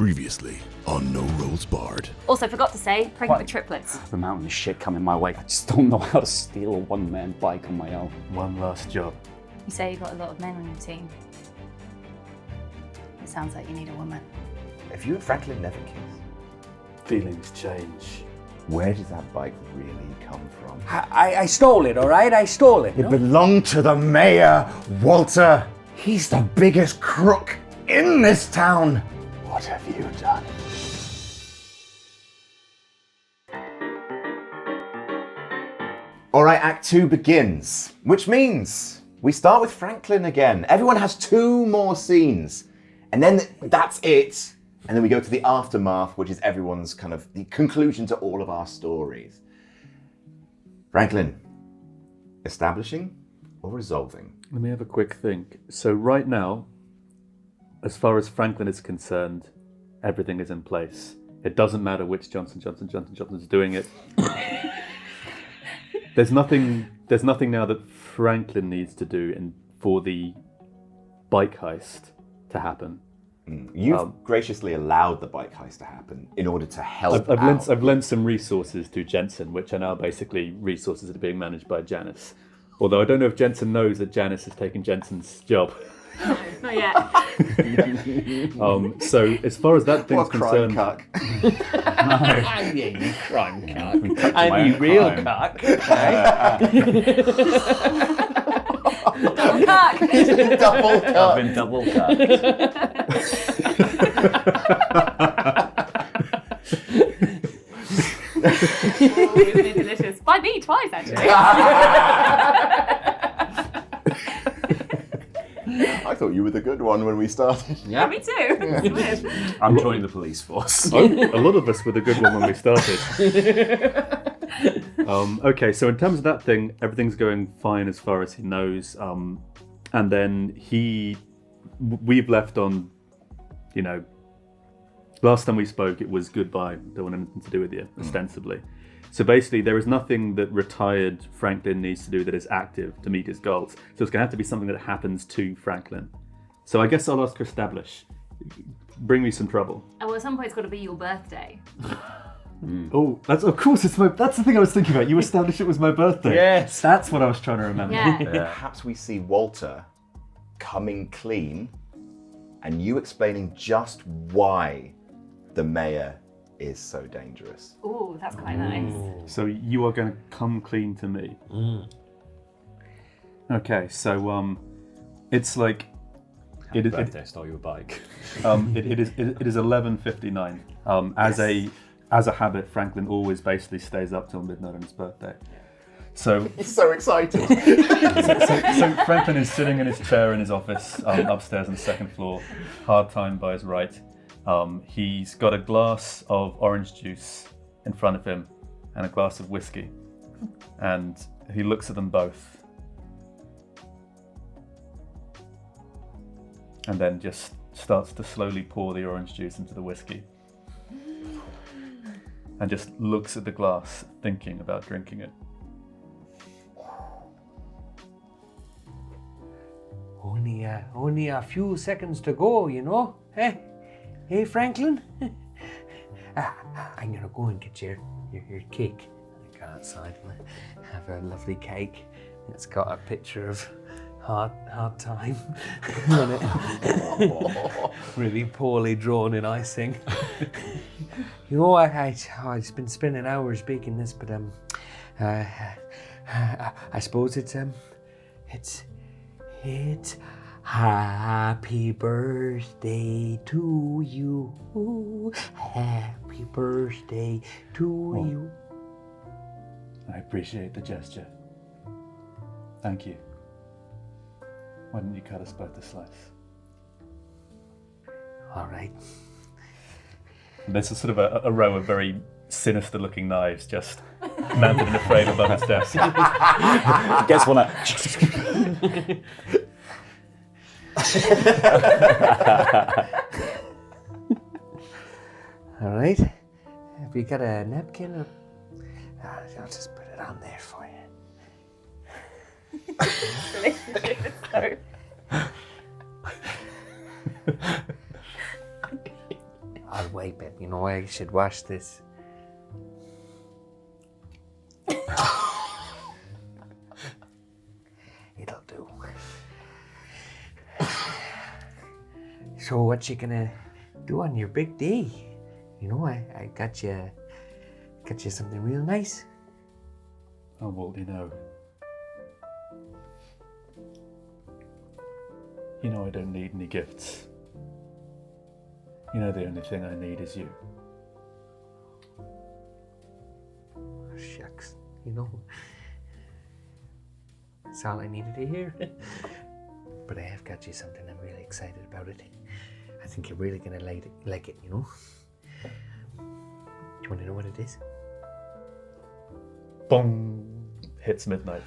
Previously on No Rolls Barred. Also, forgot to say, pregnant with triplets. The mountain of shit coming my way. I just don't know how to steal a one-man bike on my own. One last job. You say you've got a lot of men on your team. It sounds like you need a woman. Have you and Franklin never kissed? Feelings change. Where does that bike really come from? I stole it, all right? I stole it. It belonged to the mayor, Walter. He's the biggest crook in this town. What have you done? All right, Act 2 begins, which means we start with Franklin again. Everyone has 2 more scenes, and then that's it. And then we go to the aftermath, which is everyone's kind of the conclusion to all of our stories. Franklin, establishing or resolving? Let me have a quick think. So right now, as far as Franklin is concerned, everything is in place. It doesn't matter which Johnson is doing it. There's nothing now that Franklin needs to do for the bike heist to happen. You've graciously allowed the bike heist to happen in order to help out. I've lent some resources to Jensen, which are now basically resources that are being managed by Janice. Although I don't know if Jensen knows that Janice has taken Jensen's job. Not yet. So as far as that thing's concerned... Cuck. Yeah, you crime cuck. And you real cuck. Double cock. Double cuck. I've been double cucked. It's been delicious. By me twice, actually. I thought you were the good one when we started. Yeah, me too. It's weird. I'm joining the police force. A lot of us were the good one when we started. Okay, so in terms of that thing, everything's going fine as far as he knows. And then we've left on, last time we spoke, it was goodbye. Don't want anything to do with you, ostensibly. So basically, there is nothing that retired Franklin needs to do that is active to meet his goals. So it's going to have to be something that happens to Franklin. So I guess I'll ask her establish. Bring me some trouble. Oh, well, at some point it's got to be your birthday. Oh, that's the thing I was thinking about. You established it was my birthday. Yes. That's what I was trying to remember. Yeah. Perhaps we see Walter coming clean and you explaining just why the mayor is so dangerous. Ooh, that's quite nice. So you are going to come clean to me. Okay, so it's like Happy birthday, I stole your bike. it is 11:59. As a habit, Franklin always basically stays up till midnight on his birthday. So He's so excited. so Franklin is sitting in his chair in his office upstairs on the second floor, hard time by his right. He's got a glass of orange juice in front of him and a glass of whiskey. And he looks at them both. And then just starts to slowly pour the orange juice into the whiskey. And just looks at the glass, thinking about drinking it. Only a few seconds to go, Hey, Franklin? I'm gonna go and get your cake. I go outside and have a lovely cake. It's got a picture of hard time on it. Really poorly drawn in icing. I've been spending hours baking this, but I suppose it's happy birthday to you. Happy birthday to you. I appreciate the gesture. Thank you. Why didn't you cut us both a slice? All right. And there's a sort of a row of very sinister looking knives just mounted in a frame above his desk. Gets one All right. Have you got a napkin? Or... I'll just put it on there for you. Relationship is so... I'll wipe it. You know, I should wash this. It'll do. So what you gonna do on your big day? You know, I got you something real nice. Oh, well, you know I don't need any gifts. You know the only thing I need is you. Oh, shucks, you know. That's all I needed to hear. But I have got you something. I'm really excited about it. I think you're really gonna like it, you know. Do you want to know what it is? Bong! Hits midnight.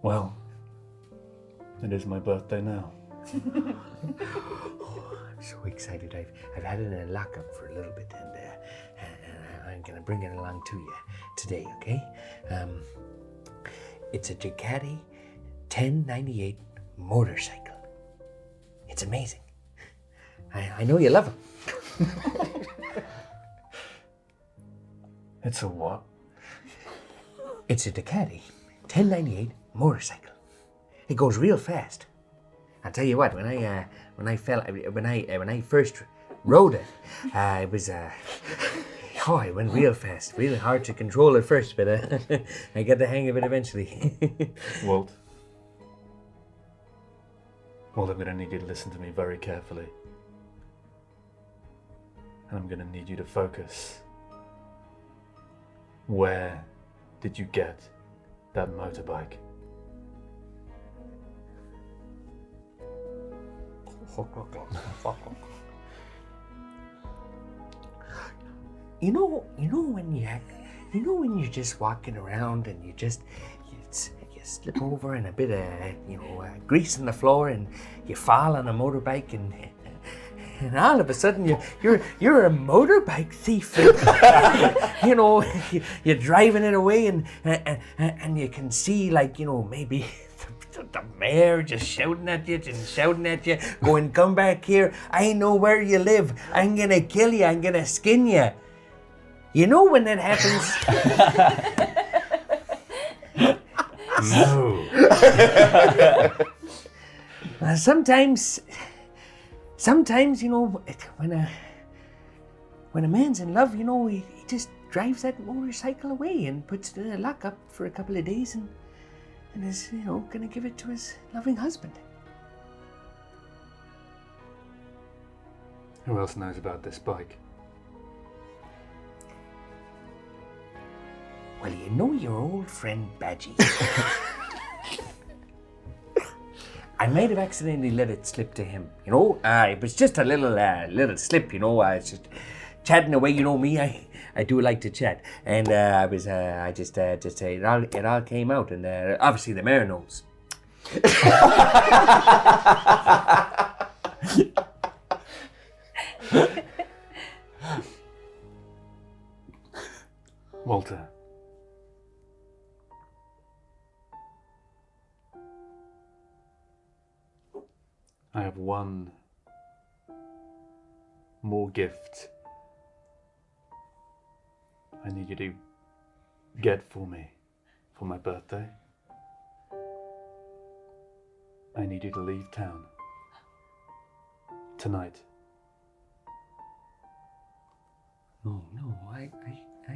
Well, it is my birthday now. I'm so excited. I've had it in a lockup for a little bit, and I'm gonna bring it along to you today, okay? It's a Ducati 1098 motorcycle. It's amazing. I know you love them. It's a what? It's a Ducati 1098 motorcycle. It goes real fast. I'll tell you what. When I first rode it, it was it went real fast. Really hard to control at first, but I got the hang of it eventually. Walt, I'm going to need you to listen to me very carefully. And I'm going to need you to focus. Where did you get that motorbike? You know when you're just walking around and you slip over in a bit of grease on the floor and you fall on a motorbike and all of a sudden you're a motorbike thief. You're driving it away and you can see maybe the mayor just shouting at you, going, come back here, I know where you live, I'm gonna kill you, I'm gonna skin you. You know when that happens? No. Sometimes, when a man's in love, he just drives that motorcycle away and puts it in a lockup for a couple of days and is, gonna give it to his loving husband. Who else knows about this bike? Well, your old friend Badgie. I might have accidentally let it slip to him. It was just a little slip. I was just chatting away. You know me, I do like to chat, and it all came out, and obviously the mayor knows. Walter. I have one more gift I need you to get for me for my birthday. I need you to leave town tonight. No, I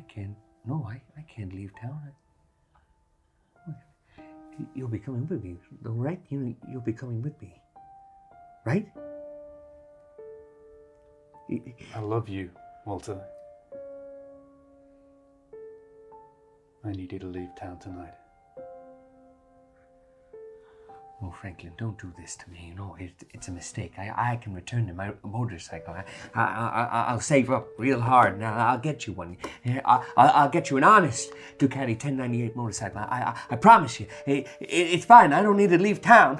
can't. No, I can't leave town. You'll be coming with me, though, right? You'll be coming with me, right? I love you, Walter. I need you to leave town tonight. Oh, Franklin, don't do this to me. It's a mistake. I can return the motorcycle. I'll save up real hard and I'll get you one. I'll get you an honest Ducati 1098 motorcycle. I promise you. It's fine. I don't need to leave town.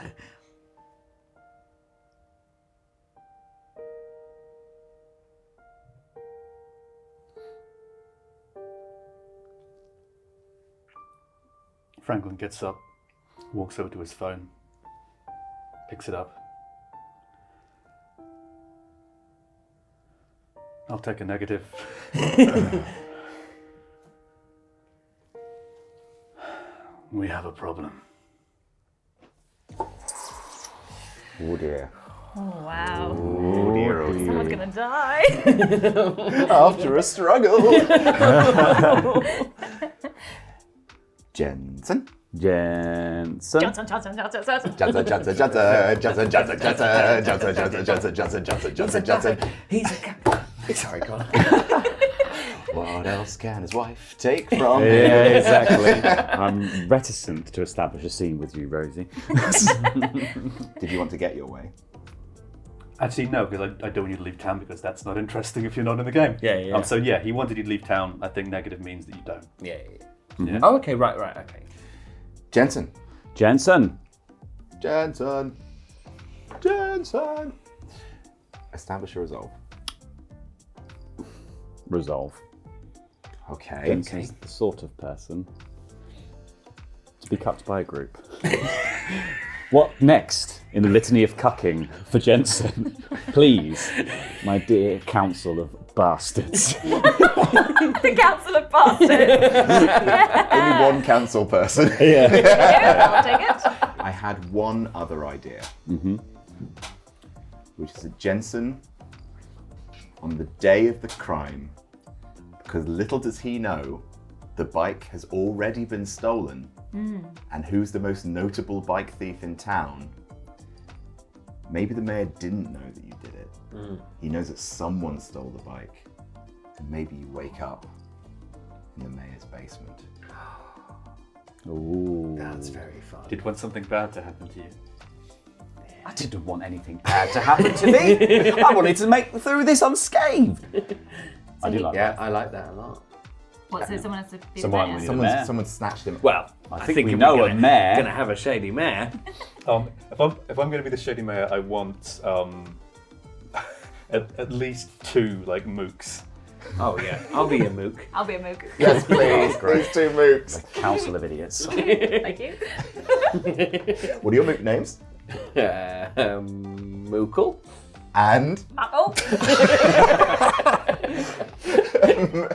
Franklin gets up, walks over to his phone, picks it up. I'll take a negative. We have a problem. Oh dear. Oh, wow. Oh dear. Oh dear. Someone's gonna die. After a struggle. Jensen. Jensen. Johnson. Johnson. He's a cat. Sorry, go on. What else can his wife take from him? Yeah, exactly. I'm reticent to establish a scene with you, Rosie. Did you want to get your way? Actually, no, because I don't want you to leave town because that's not interesting if you're not in the game. Yeah. So yeah, he wanted you to leave town. I think negative means that you don't. Yeah. Yeah. Oh, okay, right, okay. Jensen. Jensen. Jensen. Establish a resolve. Resolve. Okay. Jensen's the sort of person to be cucked by a group. What next in the litany of cucking for Jensen? Please, my dear council of bastards. The Council of Bastards. Only one council person. Yeah, I'll take it. I had one other idea. Which is that Jensen, on the day of the crime, because little does he know, the bike has already been stolen. And who's the most notable bike thief in town? Maybe the mayor didn't know that you did it. He knows that someone stole the bike. And maybe you wake up in the mayor's basement. Ooh. That's very fun. Did want something bad to happen to you? I didn't want anything bad to happen to me. I wanted to make it through this unscathed. I do like Yeah, that. I like that a lot. What, so someone has to be Someone the with mayor? the mayor. Someone snatched him. Well, I think we know a mayor. Gonna have a shady mayor. If I'm going to be the shady mayor, I want at least 2 like mooks. Oh yeah, I'll be a mook. I'll be a mook. Yes, please. These two mooks. Council of idiots. Thank you. What are your mook names? Mookle. And? Oh,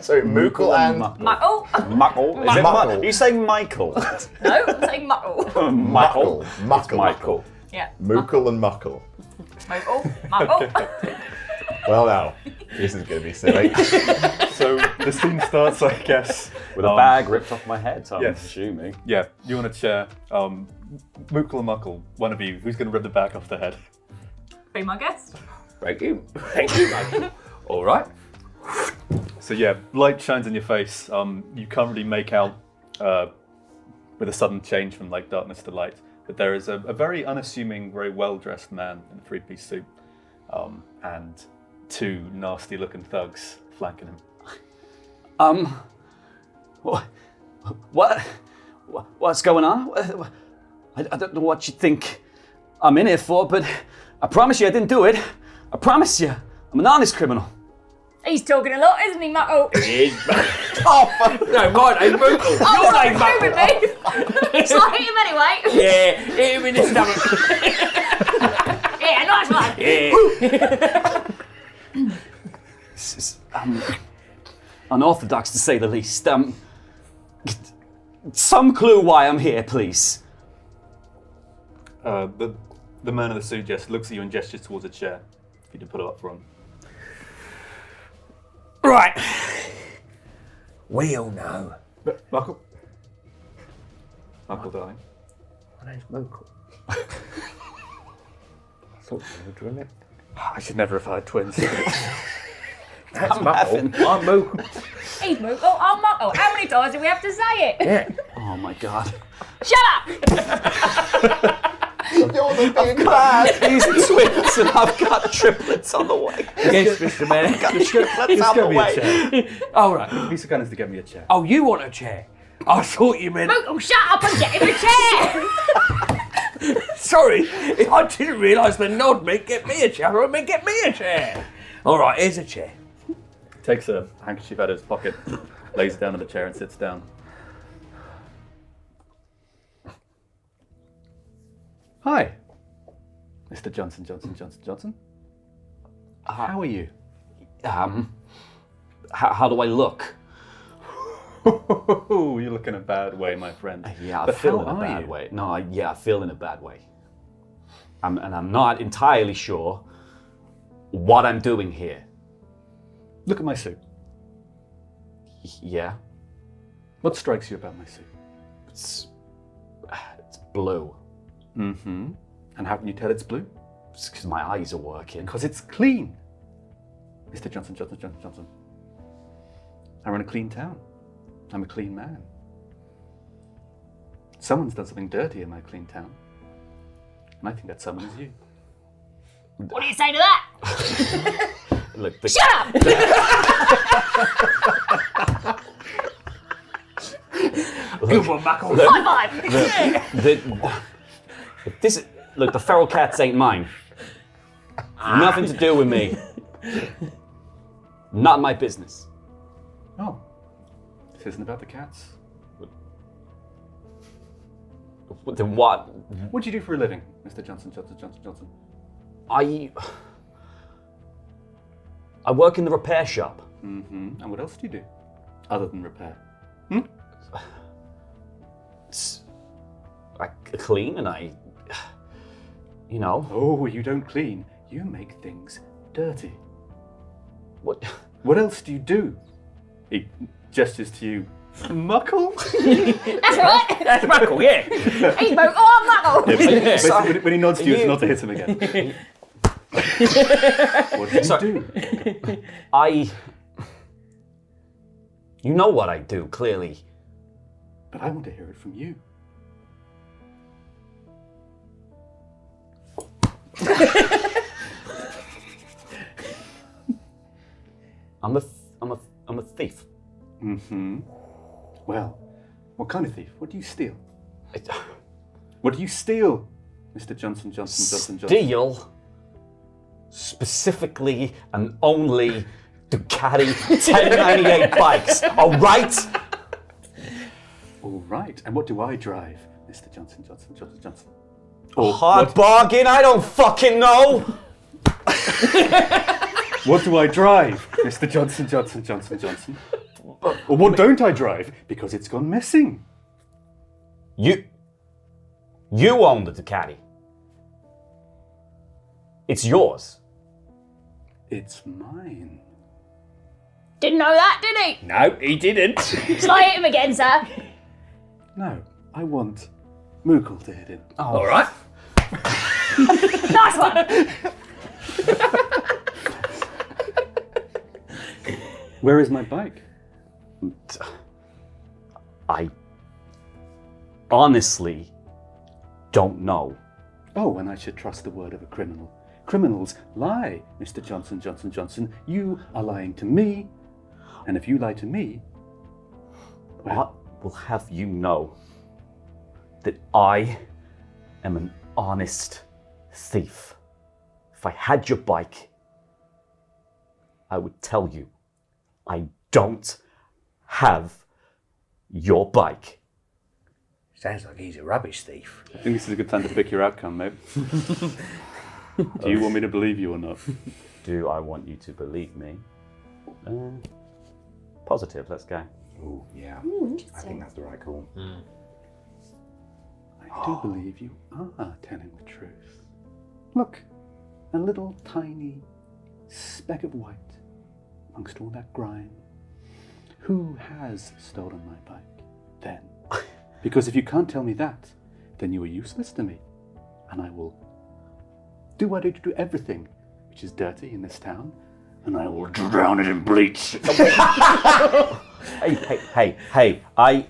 Sorry, Mookle and? oh. Muckle. Is it Muckle. Are you saying Michael? No, I'm saying muckle. Michael. Muckle. Michael. Yeah. Mookle and Muckle. Muckle. Well now, this is going to be silly. So the scene starts, I guess, With a bag ripped off my head, I'm yes. assuming. Yeah, you on a chair. Mookle and Muckle, one of you, who's going to rip the bag off the head? Be my guest. Thank you, Michael. All right. So yeah, light shines in your face. You can't really make out with a sudden change from like darkness to light, but there is a very unassuming, very well-dressed man in a 3-piece suit, and 2 nasty-looking thugs flanking him. What's going on? I don't know what you think I'm in here for, but I promise you I didn't do it. I promise you, I'm an honest criminal. He's talking a lot, isn't he, Muckle? Oh, no, my name's Mookle. Your name's Muckle. Muckle. Me. So I hit him anyway. Yeah, hit him in the stomach. Yeah, nice one. This is unorthodox to say the least. Some clue why I'm here, please. The man in the suit just looks at you and gestures towards a chair. If you could put it up for him. Right. We all know. Muckle. Muckle, darling. My name's Mookle. I thought you were doing it. I should never have had twins. That's Muckle. I'm Mookle. He's Muckle, I'm Muckle. How many times do we have to say it? Yeah. Oh my god. Shut up! You're the big bad. These twins and I've got triplets on the way. Yes, Mr. Mayor. Triplets on Just the get me a way. chair. All right. Be so kind as to get me a chair. Oh, you want a chair? I thought you meant... Muckle, shut up and get in the chair! Sorry, I didn't realise the nod meant get me a chair. I meant get me a chair. All right, here's a chair. Takes a handkerchief out of his pocket, lays it down on the chair and sits down. Hi, Mr. Johnson. How are you? How do I look? You look in a bad way, my friend. Yeah, I But feel how in a are bad you? way. No, I feel in a bad way. And I'm not entirely sure what I'm doing here. Look at my suit. Yeah, What strikes you about my suit? it's blue. Mm-hmm. And how can you tell it's blue? It's because my eyes are working. Because it's clean. Mr. Johnson. I run a clean town. I'm a clean man. Someone's done something dirty in my clean town. And I think that someone is you. What do you say to that? Look, Shut up! Good one, Muckle. High five! Look, the feral cats ain't mine. Nothing to do with me. Not my business. Oh. This isn't about the cats. Then what? What do you do for a living, Mr. Johnson? I work in the repair shop. Mm-hmm. And what else do you do? Other than repair? I clean and I, you know. Oh, you don't clean. You make things dirty. What? What else do you do? He gestures to you. Muckle? That's right! That's Muckle, yeah. He's moved. Oh, I'm Muckle! Basically, when he nods to you, it's not to hit him again. What do you do? You know what I do, clearly. But I want to hear it from you. I'm a thief. Mm-hmm. Well, what kind of thief? What do you steal? What do you steal, Mr. Johnson? Steal specifically and only Ducati 1098 bikes, all right? All right. And what do I drive, Mr. Johnson? A hard bargain? I don't fucking know. What do I drive, Mr. Johnson? Or what don't I drive? Because it's gone missing. You own the Ducati. It's yours. It's mine. Didn't know that, did he? No, he didn't. Shall I hit him again, sir? No, I want Moogle to hit him. All right. Nice one! Where is my bike? I honestly don't know. Oh, and I should trust the word of a criminal. Criminals lie, Mr. Johnson. You are lying to me. And if you lie to me, well, I will have you know that I am an honest thief. If I had your bike, I would tell you I don't have your bike. Sounds like he's a rubbish thief. I think this is a good time to pick your outcome, mate. Do you want me to believe you or not? Do I want you to believe me? Positive, let's go. Ooh, yeah. I think that's the right call. I do believe you are telling the truth. Look, a little tiny speck of white amongst all that grime. Who has stolen my bike, then? Because if you can't tell me that, then you are useless to me. And I will do what I do to everything which is dirty in this town, and I will drown it in bleach. Hey, I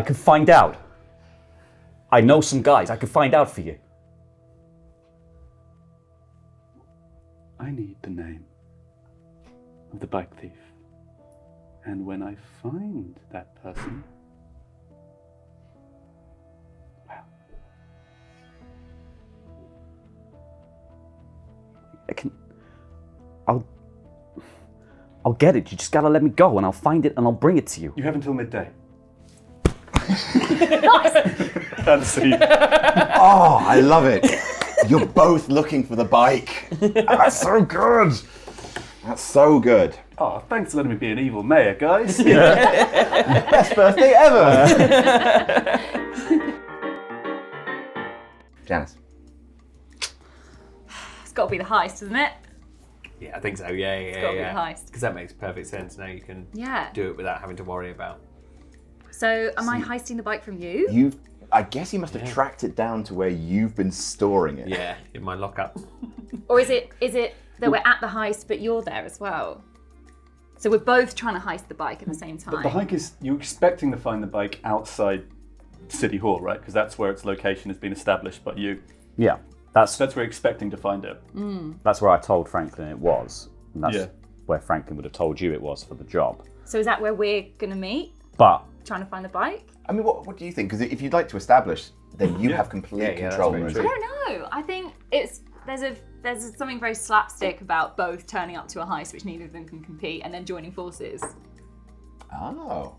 could find out. I know some guys, I could find out for you. I need the name of the bike thief. And when I find that person, well, I'll get it, you just gotta let me go and I'll find it and I'll bring it to you. you have until midday. Nice! That's the Oh, I love it. You're both looking for the bike. That's so good. That's so good. Oh, thanks for letting me be an evil mayor, guys. Best birthday ever. Janice. It's got to be the heist, isn't it? Yeah, I think so. Yeah. It's got to be the heist. Because that makes perfect sense. Now you can Yeah. do it without having to worry about. So, am I heisting the bike from you? I guess you must have tracked it down to where you've been storing it. Yeah, in my lockup. Or is it that we're at the heist, but you're there as well? So we're both trying to heist the bike at the same time. The hike is, you're expecting to find the bike outside City Hall, right? Because that's where its location has been established by you. Yeah, that's That's where you're expecting to find it. that's where I told Franklin it was. And that's Yeah. where Franklin would have told you it was for the job. So is that where we're going to meet? But Trying to find the bike? I mean, what do you think? Because if you'd like to establish, then you have complete Yeah, control. that's I very true. don't know. I think there's something very slapstick about both turning up to a heist, which neither of them can compete, and then joining forces. Oh.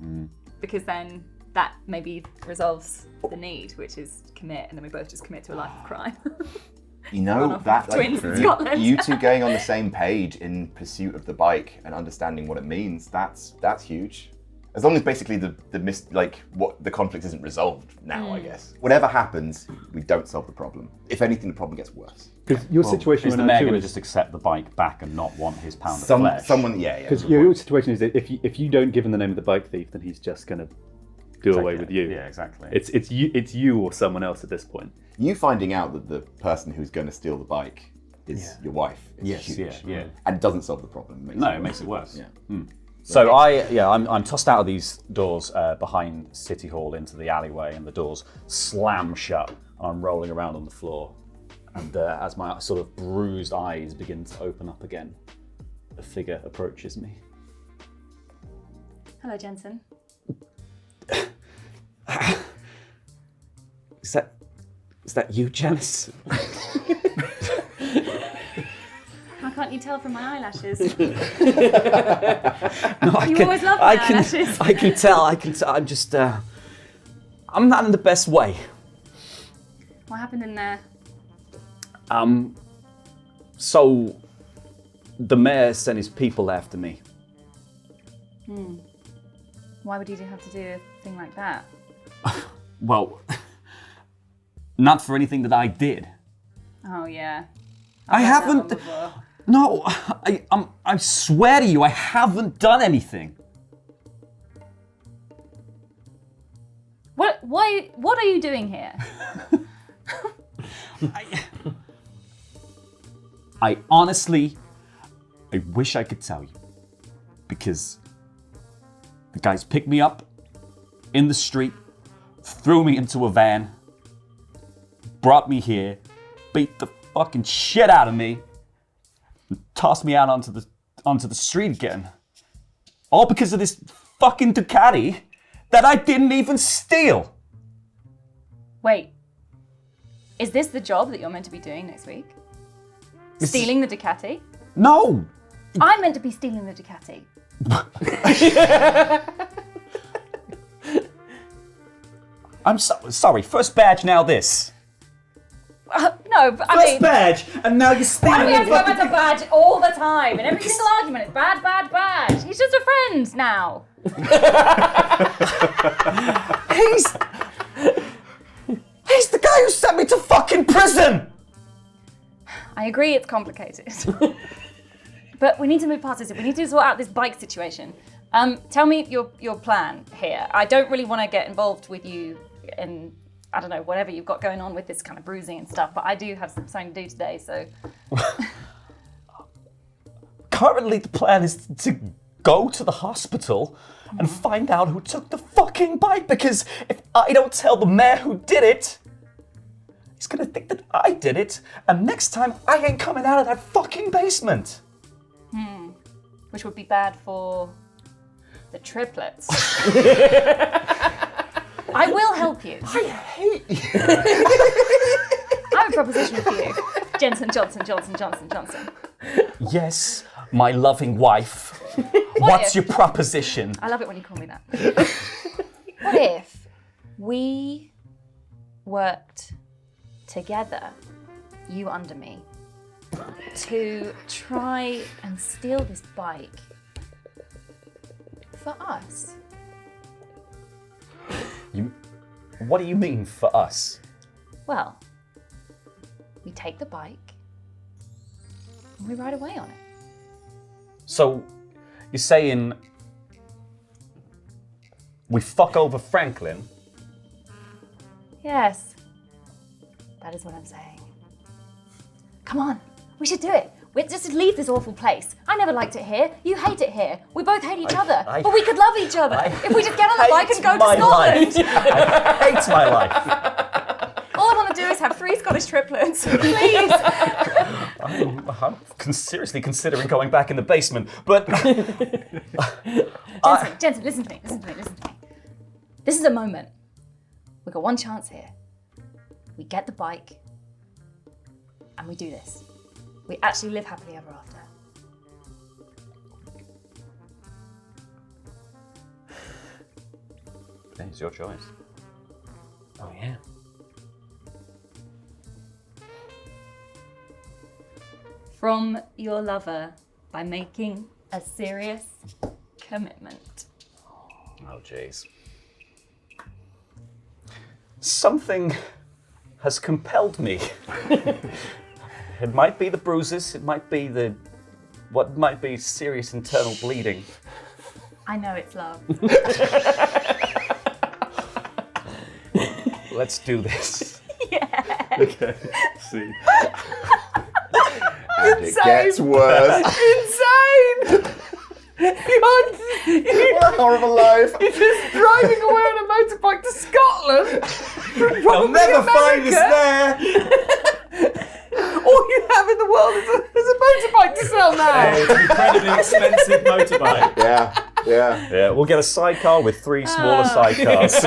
Because then that maybe resolves the need, which is commit, and then we both just commit to a life of crime. You know, off that twins in Scotland. you two going on the same page in pursuit of the bike and understanding what it means, that's huge. As long as basically the conflict isn't resolved now, I guess. Whatever happens, we don't solve the problem. If anything, the problem gets worse. Because your situation is the right now mayor too going to is just accept the bike back and not want his pound of flesh? because your situation is that if you don't give him the name of the bike thief, then he's just going to do away with you. Yeah, exactly. It's you or someone else at this point. You finding out that the person who's going to steal the bike is your wife is huge. yeah. And it doesn't solve the problem. No, it makes it worse. Yeah. So I'm tossed out of these doors behind City Hall into the alleyway, and the doors slam shut. I'm rolling around on the floor, and as my sort of bruised eyes begin to open up again, a figure approaches me. Hello, Jensen. Is that you, Janice? How can't you tell from my eyelashes? No, You always love my eyelashes. I can tell. I'm just. I'm not in the best way. What happened in there? So the mayor sent his people after me. Why would you have to do a thing like that? Well, not for anything that I did. Oh yeah. I I've heard that one haven't. before. No, I swear to you, I haven't done anything. What are you doing here? I honestly, I wish I could tell you, because the guys picked me up in the street, threw me into a van, brought me here, beat the fucking shit out of me, and tossed me out onto the street again. All because of this fucking Ducati that I didn't even steal. Wait. Is this the job that you're meant to be doing next week? Stealing the Ducati? No. I'm meant to be stealing the Ducati. I'm sorry. First badge, now this. No, but I mean, badge, and now you're stealing. why do we have to go back to badge all the time? In every single argument, it's bad, bad, bad. He's just a friend now. He's the guy who sent me to fucking prison. I agree it's complicated. But we need to move past this. We need to sort out this bike situation. Tell me your plan here. I don't really want to get involved with you in, I don't know, whatever you've got going on with this kind of bruising and stuff, but I do have something to do today, so... Currently, the plan is to go to the hospital and find out who took the fucking bike, because if I don't tell the mayor who did it, he's gonna think that I did it, and next time I ain't coming out of that fucking basement. Which would be bad for the triplets. I will help you. I hate you. I have a proposition for you. Jensen, Johnson. Yes, my loving wife. What's if- your proposition? I love it when you call me that. What if we worked together, you under me, to try and steal this bike for us. What do you mean for us? Well, we take the bike and we ride away on it. So, you're saying we fuck over Franklin? Yes, that is what I'm saying. Come on, we should do it. We just leave this awful place. I never liked it here. You hate it here. We both hate each other. But we could love each other if we just get on the bike and go to Scotland. I hate my life. All I want to do is have 3 Scottish triplets. Please. I'm seriously considering going back in the basement, but... Jensen, listen to me. This is a moment. We've got one chance here. We get the bike and we do this. We actually live happily ever after. It's your choice. Oh, yeah. From your lover by making a serious commitment. Oh, jeez. Something has compelled me. It might be the bruises, it might be what might be serious internal bleeding. I know it's love. Let's do this. Okay. See. And it gets worse. Insane! What a horrible life. You're just driving away on a motorbike to Scotland. I'll never find us there. All you have in the world is a motorbike to sell now. It's an incredibly expensive motorbike. Yeah. Yeah, we'll get a sidecar with 3 smaller sidecars.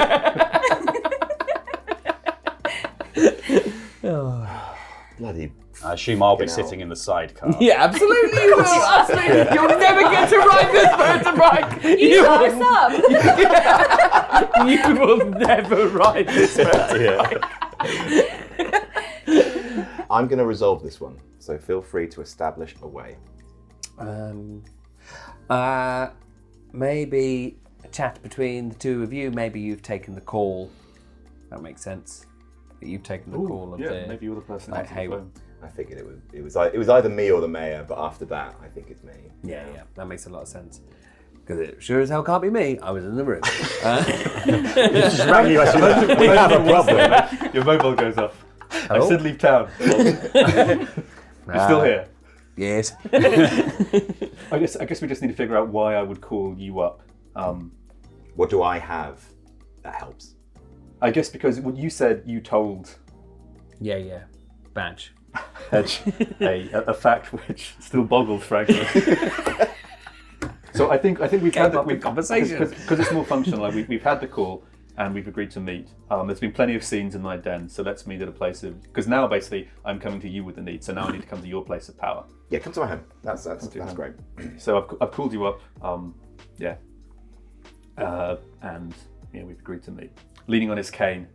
Bloody. I assume I'll be Fucking hell. sitting in the sidecar. Yeah, absolutely you will. Absolutely. You'll never get to ride this motorbike. You start us up. You will never ride this motorbike. I'm going to resolve this one, so feel free to establish a way. Maybe a chat between the two of you. Maybe you've taken the call. That makes sense. That you've taken the call of the. Maybe you're the person Like, answering hey, the phone. I figured it was either me or the mayor, but after that, I think it's me. Yeah, that makes a lot of sense. Because it sure as hell can't be me. I was in the room. Just rang you, we have a problem. Your mobile goes off. I Hello? said leave town. You're still here. Yes. I guess we just need to figure out why I would call you up. What do I have that helps? I guess because what you said you told Yeah. Badge. Hedge a fact which still boggles Franklin. So I think we've had the conversation because it's more functional. Like we've had the call and we've agreed to meet. There's been plenty of scenes in my den, so let's meet at a place of because now basically I'm coming to you with the need. So now I need to come to your place of power. Yeah, come to my home. That's home. great. So I've called you up. And we've agreed to meet. Leaning on his cane,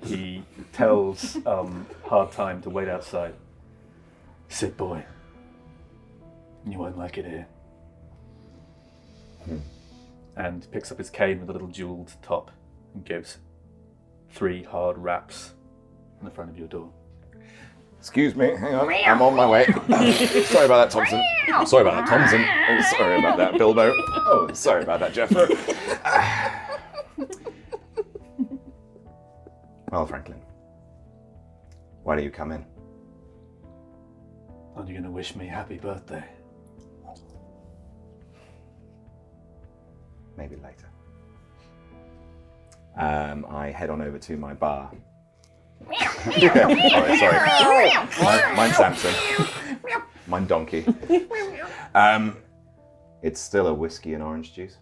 he tells Hard Time to wait outside. Sit, boy. You won't like it here. And picks up his cane with a little jeweled top and gives 3 hard raps in the front of your door. Excuse me, hang on, I'm on my way. Sorry about that, Thompson. Sorry about that, Thompson. Oh, sorry about that, Bilbo. Oh, sorry about that, Jeffro. Well, Franklin, why don't you come in? Aren't you going to wish me happy birthday? Maybe later. I head on over to my bar. Sorry. Mine's Samson. Mine Donkey. It's still a whiskey and orange juice.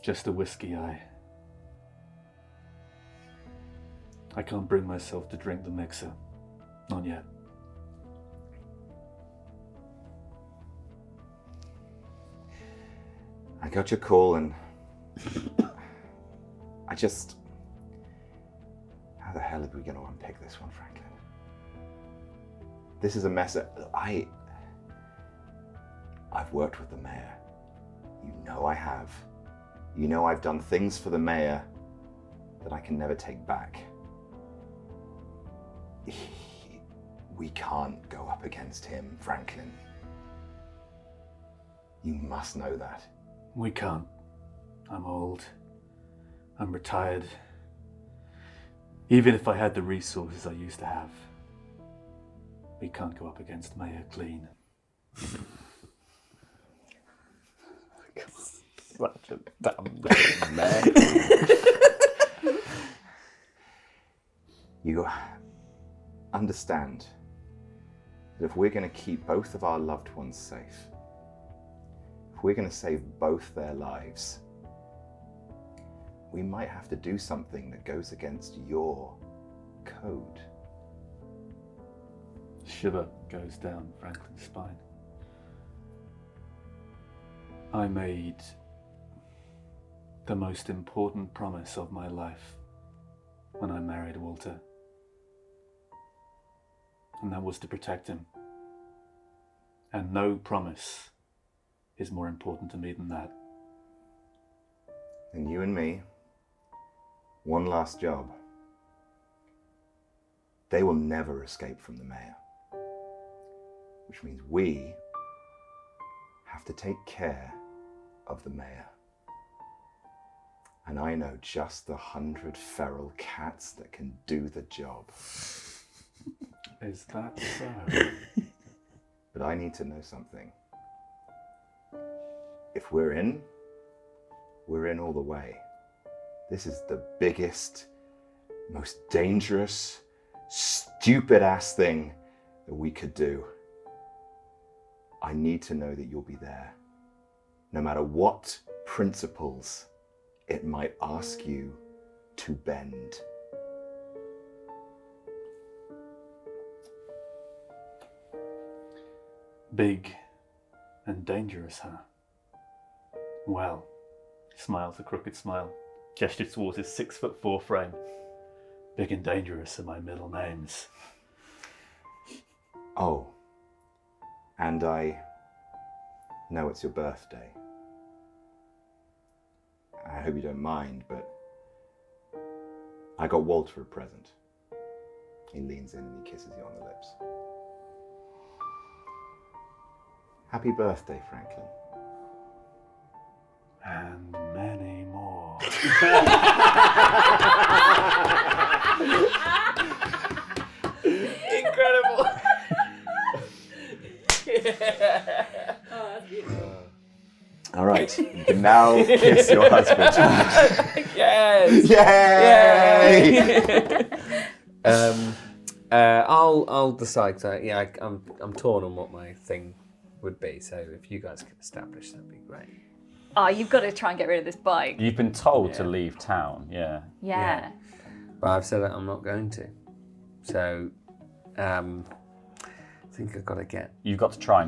Just a whiskey, I can't bring myself to drink the mixer. Not yet. I got your call and how the hell are we going to unpick this one, Franklin? This is a mess. I've worked with the mayor. You know I have. You know I've done things for the mayor that I can never take back. We can't go up against him, Franklin. You must know that. We can't. I'm old. I'm retired. Even if I had the resources I used to have, we can't go up against Mayor Clean. Such a dumb man. You understand that if we're going to keep both of our loved ones safe, if we're going to save both their lives, we might have to do something that goes against your code. Shiver goes down Franklin's spine. I made the most important promise of my life when I married Walter. And that was to protect him. And no promise is more important to me than that. And you and me, one last job. They will never escape from the mayor. Which means we have to take care of the mayor. And I know just the 100 feral cats that can do the job. Is that so? But I need to know something. If we're in all the way. This is the biggest, most dangerous, stupid-ass thing that we could do. I need to know that you'll be there. No matter what principles it might ask you to bend. Big and dangerous, huh? Well, he smiles a crooked smile, gestures towards his 6'4" frame. Big and dangerous are my middle names. Oh, and I know it's your birthday. I hope you don't mind, but I got Walter a present. He leans in and he kisses you on the lips. Happy birthday, Franklin. And many more. Incredible. All right, you can now kiss your husband. Yes. Yay! I'll decide. So yeah, I'm torn on what my thing would be. So if you guys could establish, that'd be great. Oh, you've got to try and get rid of this bike. You've been told to Yeah. leave town, yeah. Yeah. But I've said that I'm not going to. So I think I've got to get. You've got to try,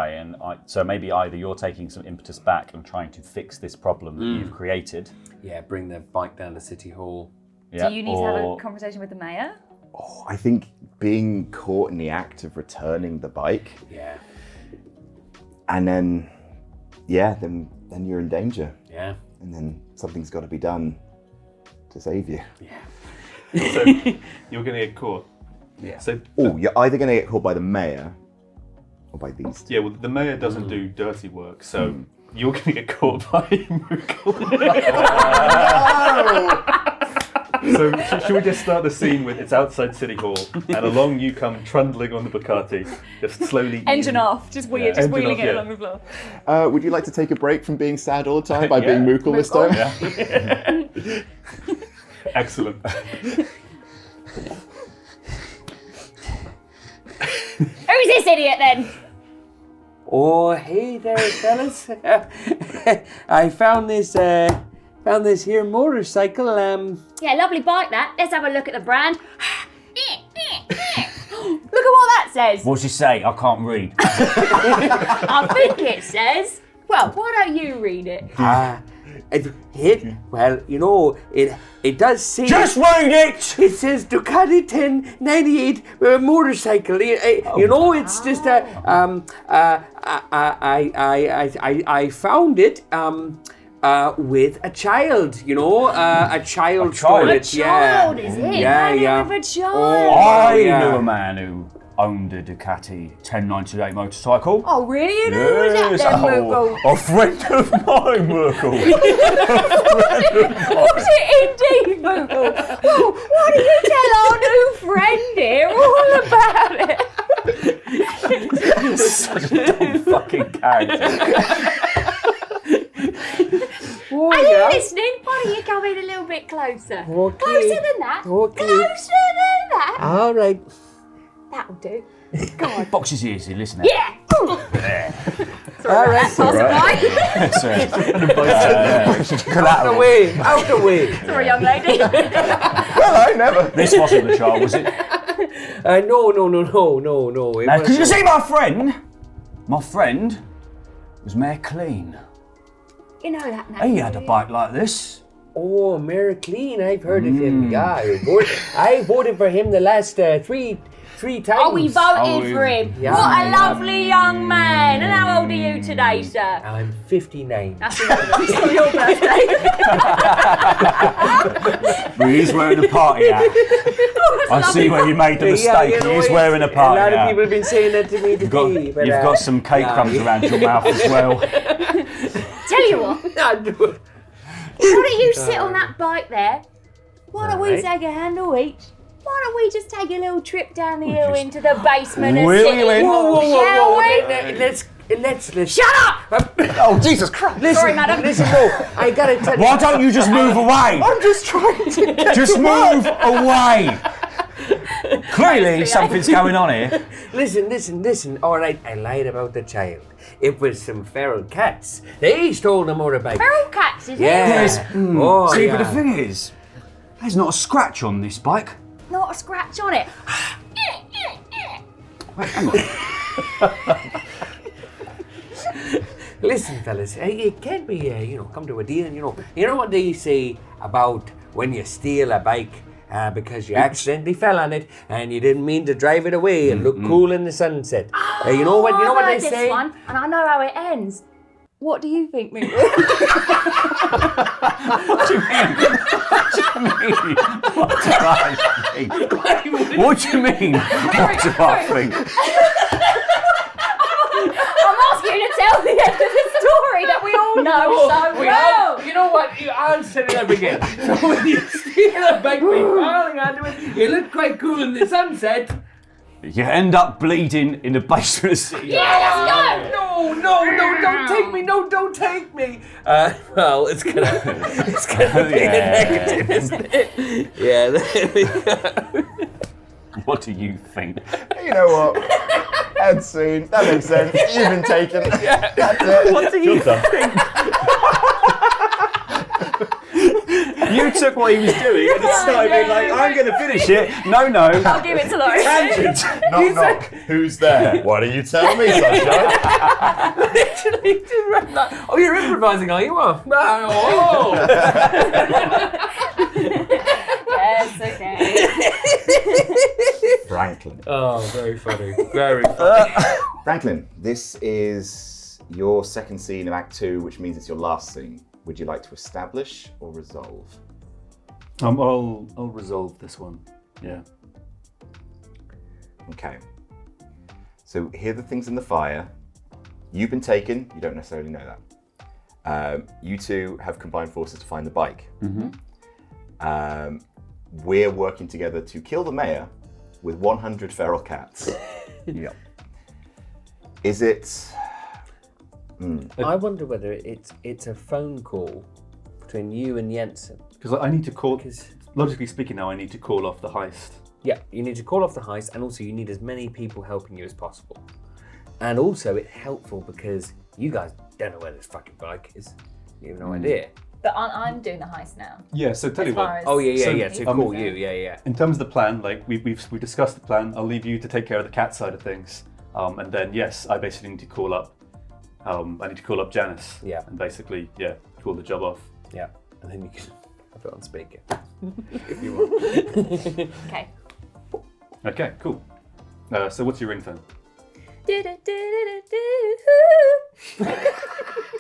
and so maybe either you're taking some impetus back and trying to fix this problem that you've created. Yeah, bring the bike down to City Hall. Yeah, Do you need to have a conversation with the mayor? Oh, I think being caught in the act of returning the bike, Yeah. and then you're in danger. Yeah. And then something's got to be done to save you. So you're going to get caught. Yeah. So Oh, you're either going to get caught by the mayor or by these two. yeah, well, the mayor doesn't do dirty work, so you're going to get caught by Moogle. So should we just start the scene with it's outside City Hall, and along you come trundling on the Bugatti, just slowly Engine off, just weird, just engine wheeling off, it yeah. along the floor. Would you like to take a break from being sad all the time by Yeah. being Moogle this time? Excellent. Who's this idiot then? Oh, hey there, fellas. I found this here motorcycle. Yeah, lovely bike that. Let's have a look at the brand. Look at what that says. What's it say? I can't read. I think it says, well, why don't you read it? Well, you know, it does say... Just read it! It says Ducati 1098 motorcycle. You know, it's just a... I found it with a child, you know, a child stole it. Child, is it? Yeah. With a child. I yeah. knew a man who owned a Ducati 1098 motorcycle. Oh, really? You know, who was that then, Merkel? A friend of mine, Merkel. Was it indeed, Merkel? Well, why don't you tell our new friend here all about it? Such a dumb fucking character. Are you listening? Why don't you come in a little bit closer? Okay. Closer than that. Okay. Closer than that. All right. That'll do. Go on. Box his ears, you listen. Yeah. All right. Out the way. Out the way. Sorry, young lady. Well, I never. This wasn't the child, was it? No. It Now, because you wasn't. see my friend was Mayor Clean. You know that name. He had a bike like this. Oh, Mayor Clean, I've heard of him. Yeah, I voted for him the last three times. Oh, we voted for him. Yeah. What a lovely young man. And how old are you today, sir? I'm 59. That's on your birthday. Well, he's wearing a party hat. I see where you made the mistake. you know, He is wearing a party A lot of hat. people have been saying that to me today. You've got some cake crumbs around your mouth as well. Tell you what. Why don't you sit on that bike there? Why don't we Alright. take a handle each? Why don't we just take a little trip down the hill into the basement and Wheel sit you in. Shall we? Let's Shut up! Oh, Jesus Christ. listen, Sorry, madam. Listen, no, I gotta tell you. Why don't you just move away? I'm just trying to get Just to move work. away. Clearly, something's going on here. Listen. All right, I lied about the child. It was some feral cats. They stole the motorbike. Feral cats, is Yes. it? Oh, See, yeah. but the thing is, there's not a scratch on this bike. Not a scratch on it. Wait, hang on. Listen, fellas, it can't be, come to a deal. You know what they say about when you steal a bike because you accidentally fell on it and you didn't mean to drive it away and look cool in the sunset. You know what? You know what they I've heard say. this one, and I know how it ends. What do you think, Mingle? What do you mean? What do I think? What do you mean? What do I think? I'm asking you to tell the end of the story that we all know so well. You know what? I'll set it up again. So when you steal a bike, falling onto it, you look quite cool in the sunset. You end up bleeding in the basement of the city. Yeah, let's go! No, don't take me. No, don't take me. Well, it's gonna be a negative, isn't it? Yeah, there we go. What do you think? You know what? End scene. That makes sense. You've been taken. That's it. What do you think? You took what he was doing and started being like, I'm going to finish it. No. I'll give it to Laurie. Tangent. Knock. Who's there? Why do you tell me, sunshine? Literally, just ran like, oh, you're improvising, are you? Oh. Yes, okay. Franklin. Oh, very funny. Very funny. Franklin, this is your second scene of Act 2, which means it's your last scene. Would you like to establish or resolve? I'll resolve this one. Yeah. Okay. So here are the things in the fire. You've been taken. You don't necessarily know that. You two have combined forces to find the bike. We're working together to kill the mayor with 100 feral cats. Yep. Is it... I wonder whether it's a phone call between you and Jensen. Because I need to call. Because Logically speaking, now I need to call off the heist. yeah, you need to call off the heist, and also you need as many people helping you as possible. And also, it's helpful because you guys don't know where this fucking bike is. You have no idea. But I'm doing the heist now. Yeah. So tell you what. Oh yeah. So, To call you, yeah. In terms of the plan, like we discussed the plan. I'll leave you to take care of the cat side of things, and then yes, I basically need to call up I need to call up Janice. Yeah. And basically, call the job off. Yeah, and then you can put it on speaker if you want. Okay. Okay, cool. So what's your ringtone?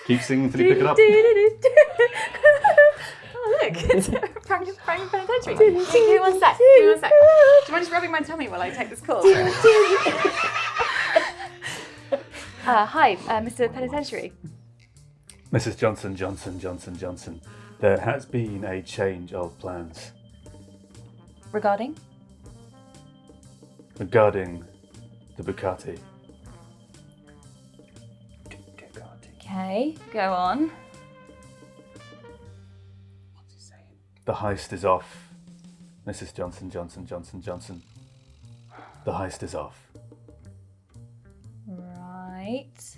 Keep singing until you pick it up. Oh look, it's Franklin Penitentiary. Give me one sec. Do you mind just rubbing my tummy while I take this call? Hi, Mr. Penitentiary. Mrs. Johnson. There has been a change of plans Regarding? regarding the Bucati. Okay, go on. The heist is off. Mrs. Johnson. The heist is off. Right.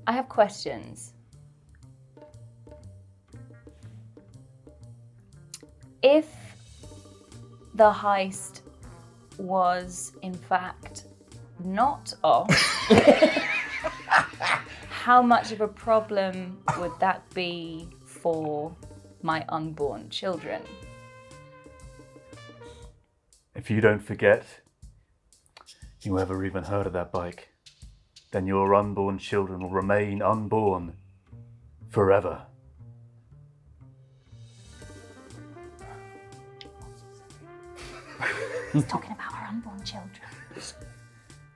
I have questions. If the heist was in fact not off, how much of a problem would that be for my unborn children? If you don't forget you ever even heard of that bike, then your unborn children will remain unborn forever. He's talking about our unborn children.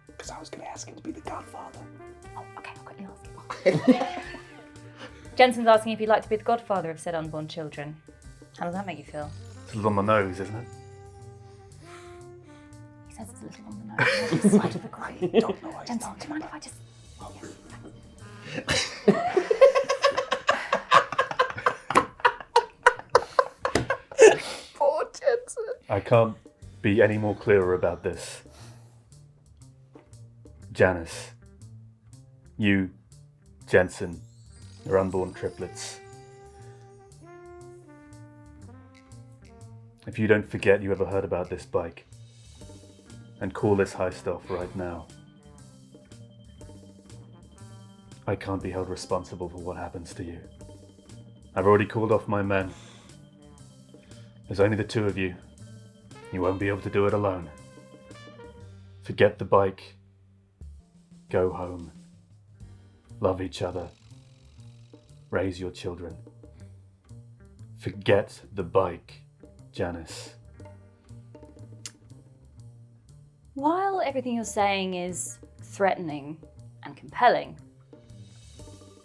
Because I was going to ask him to be the godfather. Oh, okay, I'll quickly ask him. Jensen's asking if you'd like to be the godfather of said unborn children. How does that make you feel? It's a little on the nose, isn't it? He says it's a little on the nose. It's side of the grey. Don't know why he's Jensen, talking do you mind about. if I just... Poor Jensen. I can't be any more clearer about this. Janice, you, Jensen, your unborn triplets. If you don't forget you ever heard about this bike, and call this heist off right now, I can't be held responsible for what happens to you. I've already called off my men. There's only the two of you. You won't be able to do it alone. Forget the bike. Go home. Love each other. Raise your children. Forget the bike, Janice. While everything you're saying is threatening and compelling,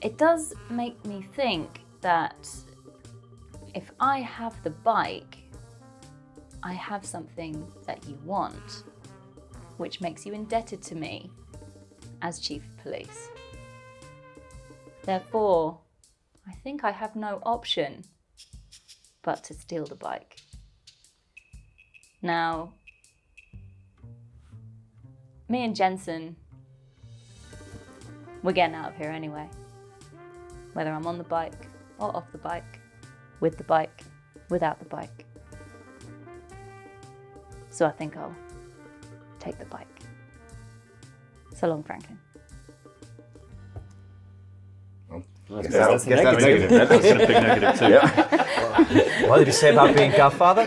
it does make me think that if I have the bike, I have something that you want, which makes you indebted to me as Chief of Police. Therefore, I think I have no option but to steal the bike. Now, me and Jensen, we're getting out of here anyway. Whether I'm on the bike or off the bike, with the bike, without the bike. So I think I'll take the bike. So long, Franklin. Guess that's That's negative. That's a big negative too. Yeah. What did he say about being godfather?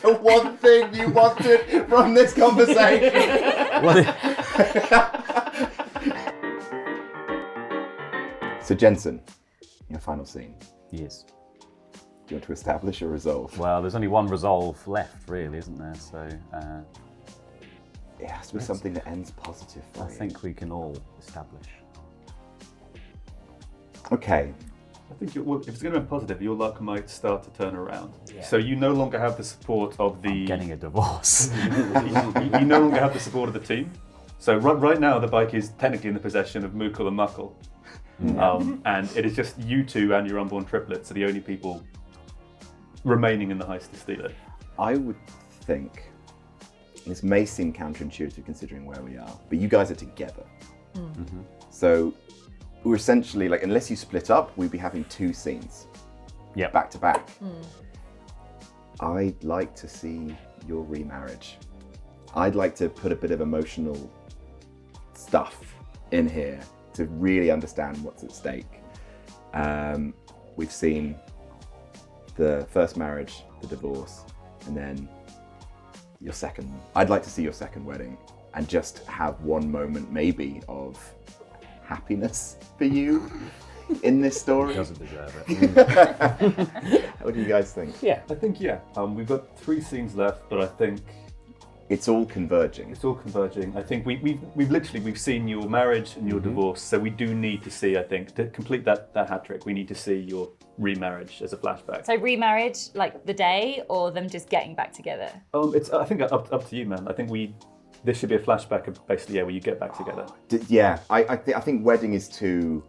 The one thing you wanted from this conversation. So Jensen, your final scene. Yes. Do you want to establish a resolve? Well, there's only one resolve left, really, isn't there? So It has to be something that ends positive for I you. think we can all establish. Okay. I think if it's going to be positive, your luck might start to turn around. So you no longer have the support of the... Getting a divorce. you no longer have the support of the team. So right now the bike is technically in the possession of Mukul and Muckle. And it is just you two and your unborn triplets are the only people remaining in the heist to steal it. I would think, this may seem counterintuitive considering where we are, but you guys are together. Mm-hmm. So we're essentially, like, unless you split up, we'd be having two scenes. Yep. Back to back. I'd like to see your remarriage. I'd like to put a bit of emotional stuff in here to really understand what's at stake. We've seen the first marriage, the divorce, and then your second. I'd like to see your second wedding and just have one moment maybe of happiness for you in this story. Doesn't deserve it. What do you guys think? Yeah. I think, we've got 3 scenes left, but I think It's all converging. it's all converging. I think we've seen your marriage and your divorce, so we do need to see, I think, to complete that hat trick, we need to see your remarriage as a flashback. So remarriage, like the day, or them just getting back together? It's I think up to you, man. I think this should be a flashback of basically where you get back together. I think wedding is too.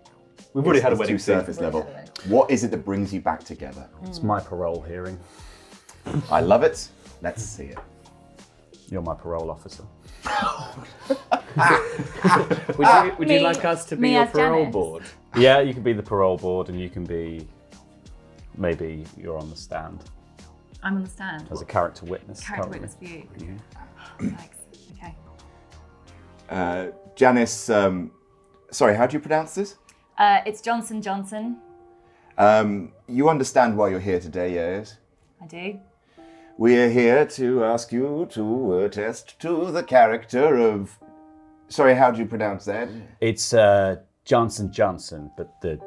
We've already had a it's wedding too scene. surface level. What is it that brings you back together? It's my parole hearing. I love it. Let's see it. You're my parole officer. Would you like us to be me your as parole Janice. board? Yeah, you can be the parole board, and you can be. Maybe you're on the stand I'm on the stand. as a character witness. Character currently. witness for you. Thanks. Okay. Janice, sorry, how do you pronounce this? It's Johnson Johnson. You understand why you're here today, yes? I do. We are here to ask you to attest to the character of. Sorry, how do you pronounce that? It's Johnson Johnson, but the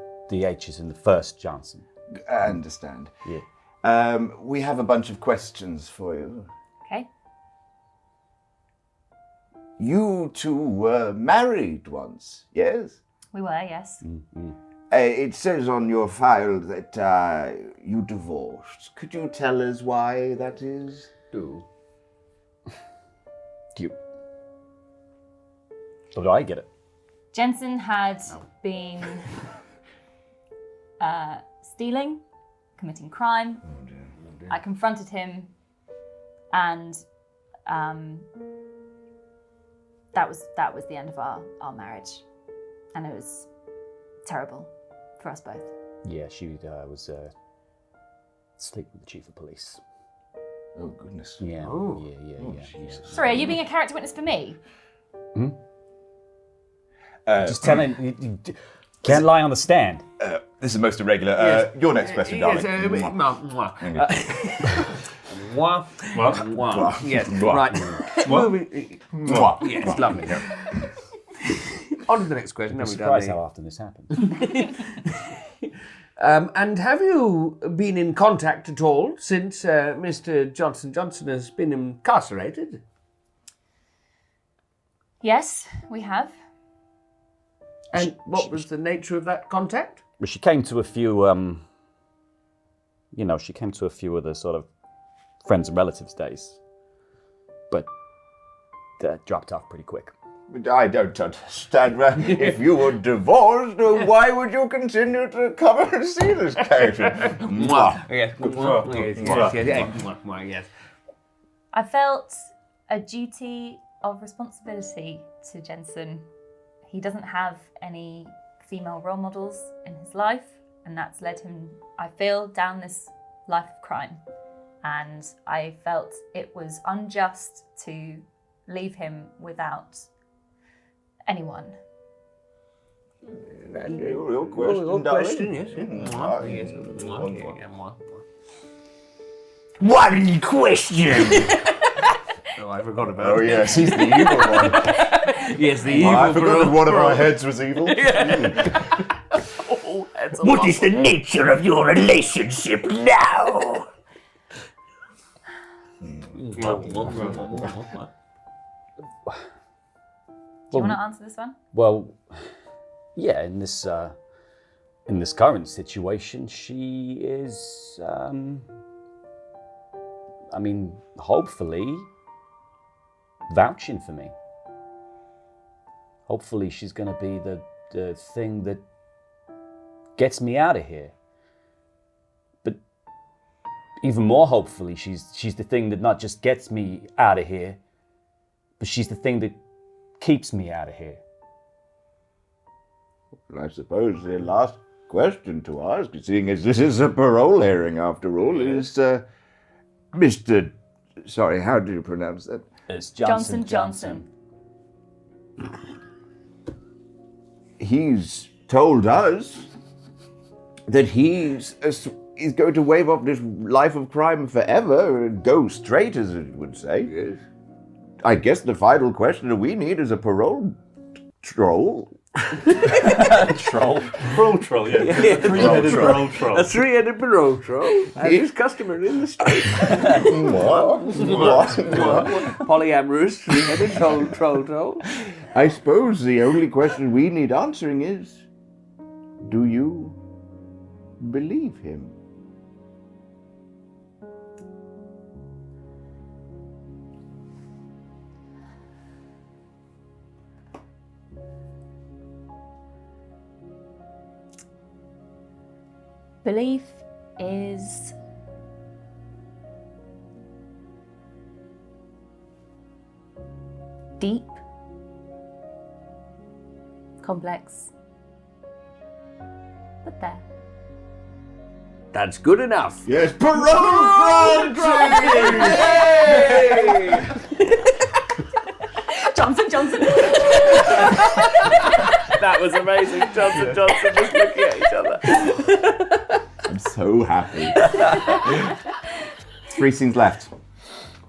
H is in the first Johnson. I understand. Yeah. We have a bunch of questions for you. Okay. You two were married once, yes? We were, yes. It says on your file that you divorced. Could you tell us why that is? Do you? Or do I get it? Jensen had been stealing, committing crime. I confronted him, and that was the end of our marriage, and it was terrible for us both. Yeah, she was sleeping with the chief of police. Oh, goodness. Yeah. Oh. Yeah. Sorry, are you being a character witness for me? Just telling you can't lie on the stand. This is most irregular. Your next question, darling. Yes, right. Yes, lovely. On to the next question. I'm surprised how often this happens. And have you been in contact at all since Mr. Johnson Johnson has been incarcerated? Yes, we have. And what was the nature of that contact? Well, she came to a few, she came to a few of the sort of friends and relatives days, but dropped off pretty quick. But I don't understand. If you were divorced, why would you continue to come and see this character? Yes. I felt a duty of responsibility to Jensen. He doesn't have any female role models in his life, and that's led him, I feel, down this life of crime. And I felt it was unjust to leave him without anyone. Your question, darling. Yes. One question! Oh, I forgot about Oh, yes, he's the evil one. Yes, the evil I forgot that one of our heads was evil. What is the nature of your relationship now? Do you want to answer this one? Well, yeah, in this current situation, she is, hopefully vouching for me. Hopefully she's going to be the thing that gets me out of here. But even more hopefully, she's the thing that not just gets me out of here, but she's the thing that keeps me out of here. I suppose the last question to ask, seeing as this is a parole hearing after all, is Mr. Sorry, how do you pronounce that? as Johnson. He's told us that he's going to wave off this life of crime forever and go straight, as it would say. Yes. I guess the final question that we need is a parole troll. Troll. Parole troll, yeah. Three-headed parole troll. A three-headed parole troll, as is customary in the state. What? Polyamorous three-headed troll. I suppose the only question we need answering is, do you believe him? Belief is deep, complex, but there. That's good enough. Yes, parole Johnson. That was amazing. Johnson just looking at each other. I'm so happy. 3 scenes left.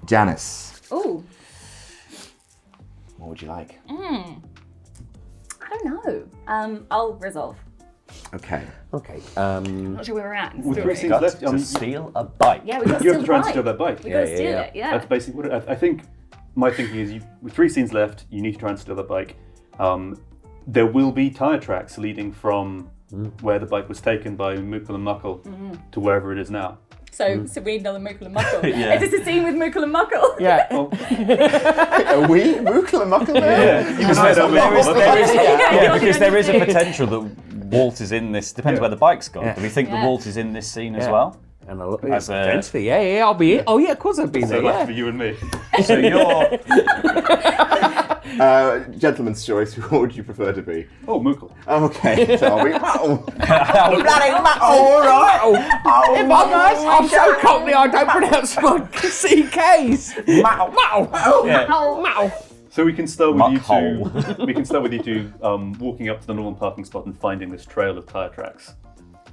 Janice, Ooh, what would you like? I don't know. I'll resolve. Okay. Okay. Not sure where we're at. in the With 3 story. scenes Got left, to steal a bike. Yeah, we got to you steal have to the try and bike. steal that bike. We got to steal it. Yeah. That's basically what I think. My thinking is, with 3 scenes left, you need to try and steal that bike. There will be tyre tracks leading from where the bike was taken by Mookle and Muckle to wherever it is now. So we need another Mookle and Muckle. Yeah. Is this a scene with Mookle and Muckle? Yeah. Are we Mookle and Muckle there? You can hide out with Because there is a potential that Walt is in this. Depends where the bike's gone. Yeah. Do we think Yeah. that Walt is in this scene as Yeah. well? And I'll, As a- potentially, yeah, I'll be in. Oh yeah, of course I'll be So there. left Yeah. for you and me. So you're. Gentleman's choice, what would you prefer to be? Oh, Mookle. Okay, shall we? Muckle. Bloody all right. If I'm so cockney, I don't pronounce my CKs. Mow. So we can start with you Muckhole. two. We can start with you two walking up to the normal parking spot and finding this trail of tyre tracks.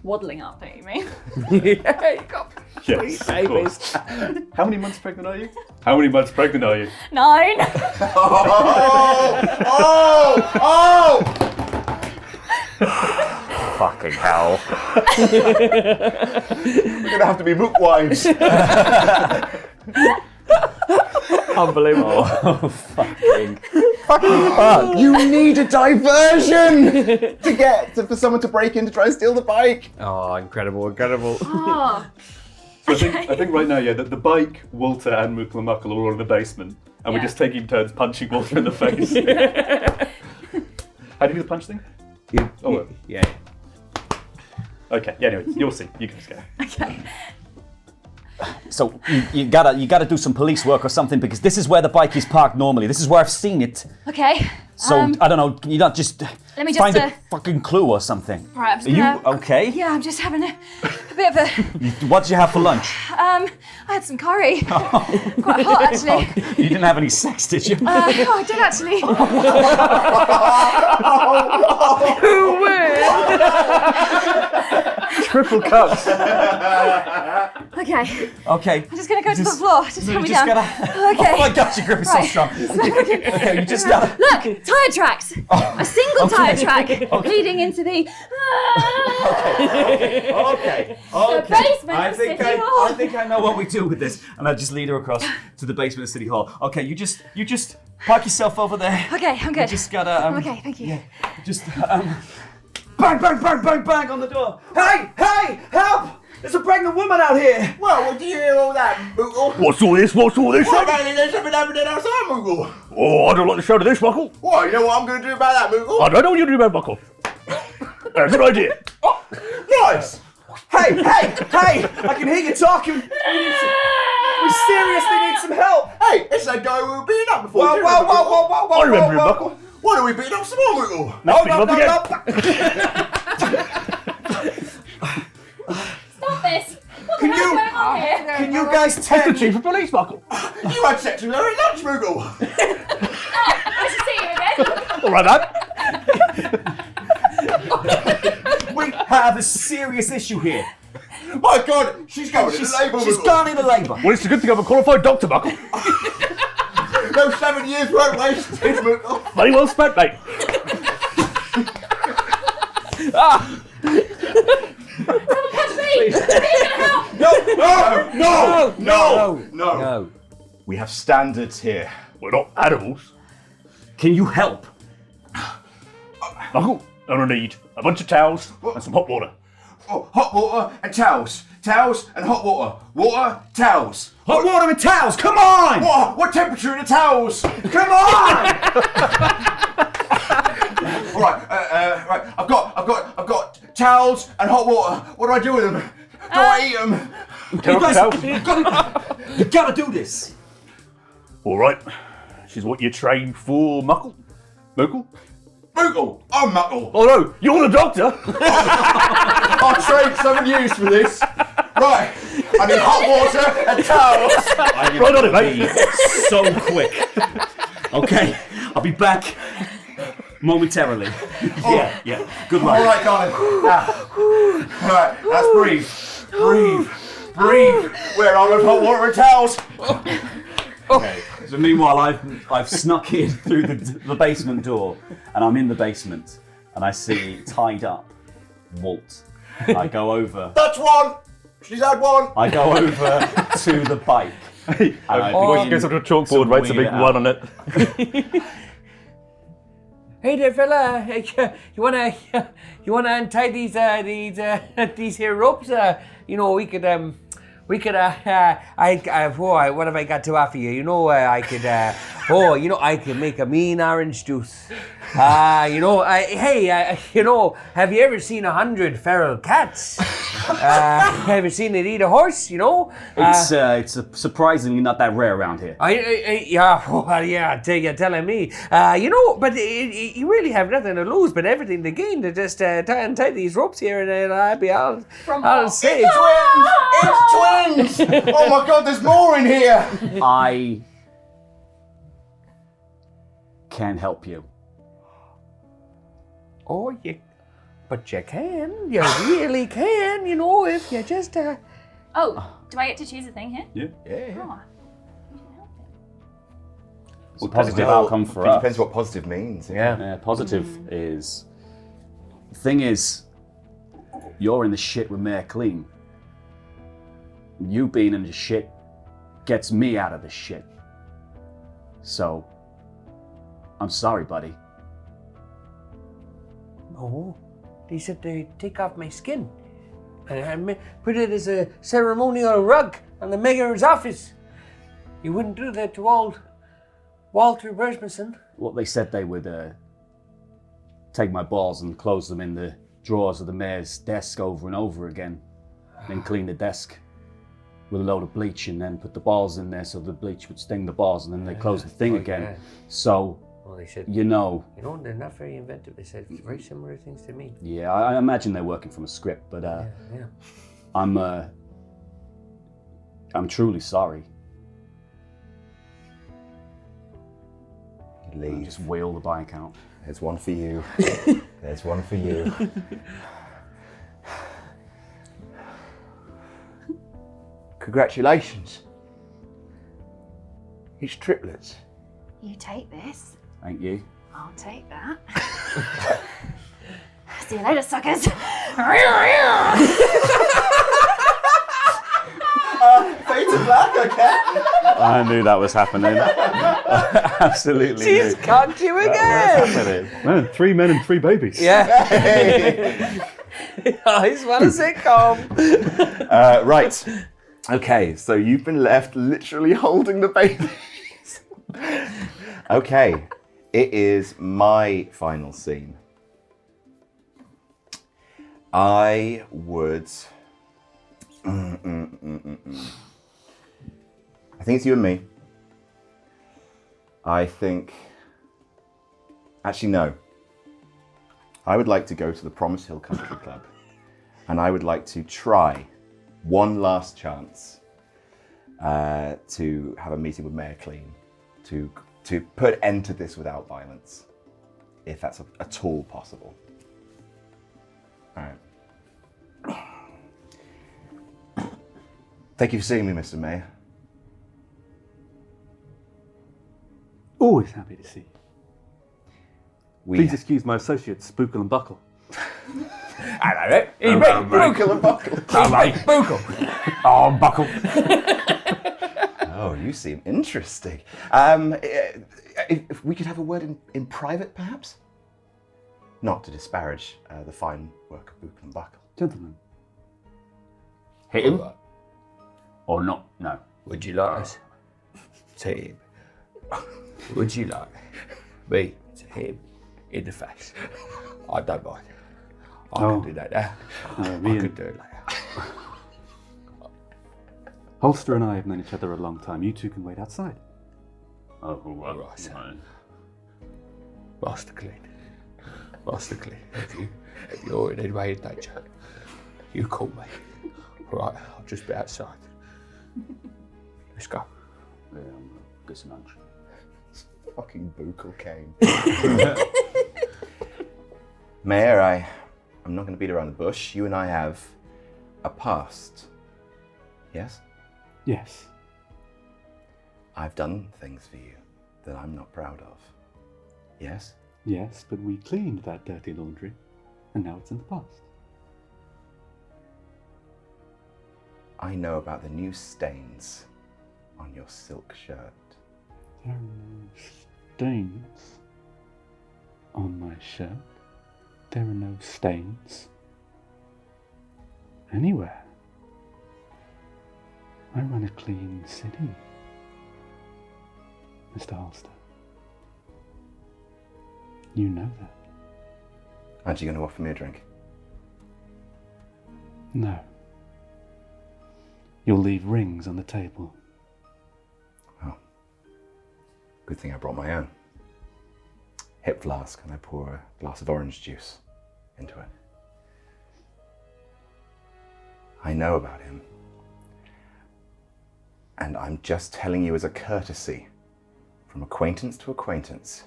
Waddling up, don't you mean? Yeah, you got Yes, of babies. course. How many months pregnant are you? How many months pregnant are you? 9. Fucking hell. We're gonna have to be Mook wives. Unbelievable. Oh, fucking. You need a diversion for someone to break in to try and steal the bike. Oh, incredible. Oh, So I think right now, yeah, the bike, Walter, and Mookle and Muckle are all in the basement, and we're Yeah. just taking turns punching Walter in the face. How do you do the punch thing? Oh, Yeah. okay. Yeah. Anyway, you'll see. You can just go. okay. So you gotta do some police work or something, because this is where the bike is parked normally. This is where I've seen it. Okay. So I don't know. Can you not just Let me find just, a fucking clue or something? Right, I'm just Are you gonna- okay? Yeah, I'm just having a bit of a. What did you have for lunch? I had some curry. Quite hot, actually. You didn't have any sex, did you? Oh, I did actually. Triple cuts. Okay, Okay. I'm just gonna go to the floor. Just You put me just down. gotta. Okay. Oh my gosh, your grip is so Right. strong. Okay, you just gotta. Look, tyre tracks. A single tyre track leading into the. Okay. The basement of City Hall. I think I know what we do with this, and I just lead her across to the basement of City Hall. Okay, you just park yourself over there. Okay, I'm good. You just gotta. Okay, thank you. Yeah, just bang, bang, bang, bang, bang on the door. Hey, help! There's a pregnant woman out here. Well, what do you hear all that, Moogle? What's all this? Well, apparently there's something happening outside, Moogle. Oh, I don't like the sound of this, Muckle. Well, you know what I'm going to do about that, Moogle? I don't know what you do about Muckle. Good idea. Oh, nice. Hey! I can hear you talking. We seriously need some help. Hey, it's that guy we were beating up before. Whoa! I remember him, Muckle. Why don't we beat up some more, Moogle? Let's beat him up again. Stop this. What the Can hell's going on? on here? Can you guys It's tell the chief of police, Buckle. You had sex with her at lunch, Moogle! Nice to see you again. All right, man. We have a serious issue here. My God, she's going into labour, She's Moogle. gone into labour. Well, it's a good thing I'm a qualified doctor, Buckle. Those 7 years weren't wasted, Moogle. Very well spent, mate. Catch me! Are you gonna help? No. We have standards here. We're not animals. Can you help? Buckle, I'm gonna need a bunch of towels and some hot water. Oh, hot water and towels. Towels and hot water. Water, towels. Hot water and towels, come on! What temperature are the towels? Come on! All right, right. I've got towels and hot water. What do I do with them? Do I eat them? You gotta do this. All right. This is what you trained for, Muckle. Muckle? Moogle, I'm Muckle. Oh no, you're the doctor. I've trained 7 years for this. Right, I need hot water and towels. Right on it, mate. So quick. Okay, I'll be back momentarily. Yeah. Good luck. All right, darling. Now, all right, let's breathe. Breathe. Where are those hot water and towels? Okay. So meanwhile, I've snuck in through the basement door, and I'm in the basement, and I see tied up Walt. I go over. That's one. She's had one. I go over to the bike. And I begin Goes onto a to chalkboard, writes a wheel big it one out. on it. Hey there, fella. You wanna untie these here ropes? We could what have I got to offer you? I could make a mean orange juice. Have you ever seen 100 feral cats? Have you seen it eat a horse? It's surprisingly not that rare around here. Telling me. But you really have nothing to lose, but everything to gain to just tie these ropes here, and I'll say It's twins. Oh my God, there's more in here. I can't help you. Oh, but you can. You really can. If you just. Oh, do I get to choose a thing here? Yeah. Oh, you can help it. It's a positive outcome for us. Depends what positive means. Yeah, positive is. The thing is, you're in the shit with Mayor Clean. You being in the shit gets me out of the shit. So, I'm sorry, buddy. Oh, they said they take off my skin and put it as a ceremonial rug on the mayor's office. You wouldn't do that to old Walter Rasmussen. Well, they said they would take my balls and close them in the drawers of the mayor's desk over and over again, then clean the desk with a load of bleach and then put the balls in there so the bleach would sting the balls, and then they close the thing again. Yeah. So, Well, they said, you know, they're not very inventive. They said very similar things to me. yeah, I imagine they're working from a script, but Yeah. I'm truly sorry. I Leave. just wheel the bike out. There's one for you. There's one for you. Congratulations. It's triplets. You take this. Thank you. I'll take that. See you later, suckers. Fade to black, okay? I knew that was happening. Absolutely. She's cocked you again. Man, 3 men and 3 babies. Yeah. I just want a sitcom. Right. Okay, so you've been left literally holding the babies. Okay, it is my final scene. I would... I think it's you and me. I think... Actually, no. I would like to go to the Promise Hill Country Club. And I would like to try one last chance to have a meeting with Mayor Clean to put end to this without violence, if that's at all possible. All right. Thank you for seeing me, Mr. Mayor. Always happy to see you. We Please excuse my associates, Spookle and Buckle. I know it. Buckle and Buckle. Buckle. Oh, Buckle. Oh, you seem interesting. If we could have a word in private, perhaps? Not to disparage the fine work of Buckle and Buckle. Gentlemen. Hit him? Or not? No. Would you like us to hit him? Would you like me to hit him in the face? I don't mind. I can do that now. I could do it later. Holster and I have known each other a long time. You two can wait outside. Oh, well. Right, sir. Master Clean. Master Clean. If you're in any way in danger, you call me. Right, I'll just be outside. Let's go. Yeah, get some lunch. Fucking Buckle came. Mayor, I'm not going to beat around the bush. You and I have a past. Yes? Yes. I've done things for you that I'm not proud of. Yes? Yes, but we cleaned that dirty laundry, and now it's in the past. I know about the new stains on your silk shirt. There are no stains on my shirt. There are no stains anywhere. I run a clean city, Mr. Holster. You know that. Aren't you going to offer me a drink? No. You'll leave rings on the table. Oh. Good thing I brought my own. Hip flask, and I pour a glass of orange juice into it. I know about him. And I'm just telling you as a courtesy, from acquaintance to acquaintance,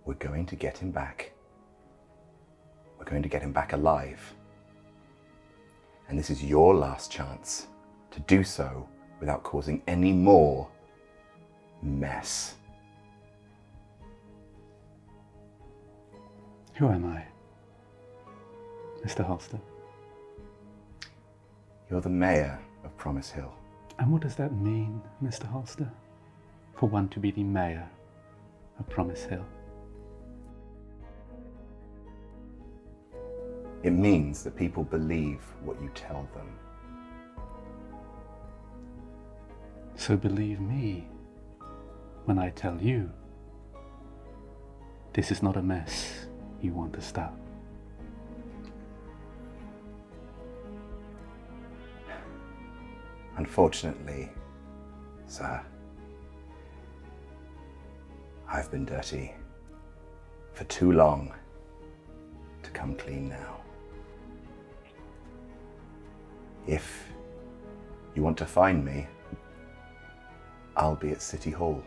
we're going to get him back. We're going to get him back alive. And this is your last chance to do so without causing any more mess. Who am I, Mr. Holster? You're the mayor of Promise Hill. And what does that mean, Mr. Holster? For one to be the mayor of Promise Hill? It means that people believe what you tell them. So believe me when I tell you this is not a mess you want to stop. Unfortunately, sir, I've been dirty for too long to come clean now. If you want to find me, I'll be at City Hall.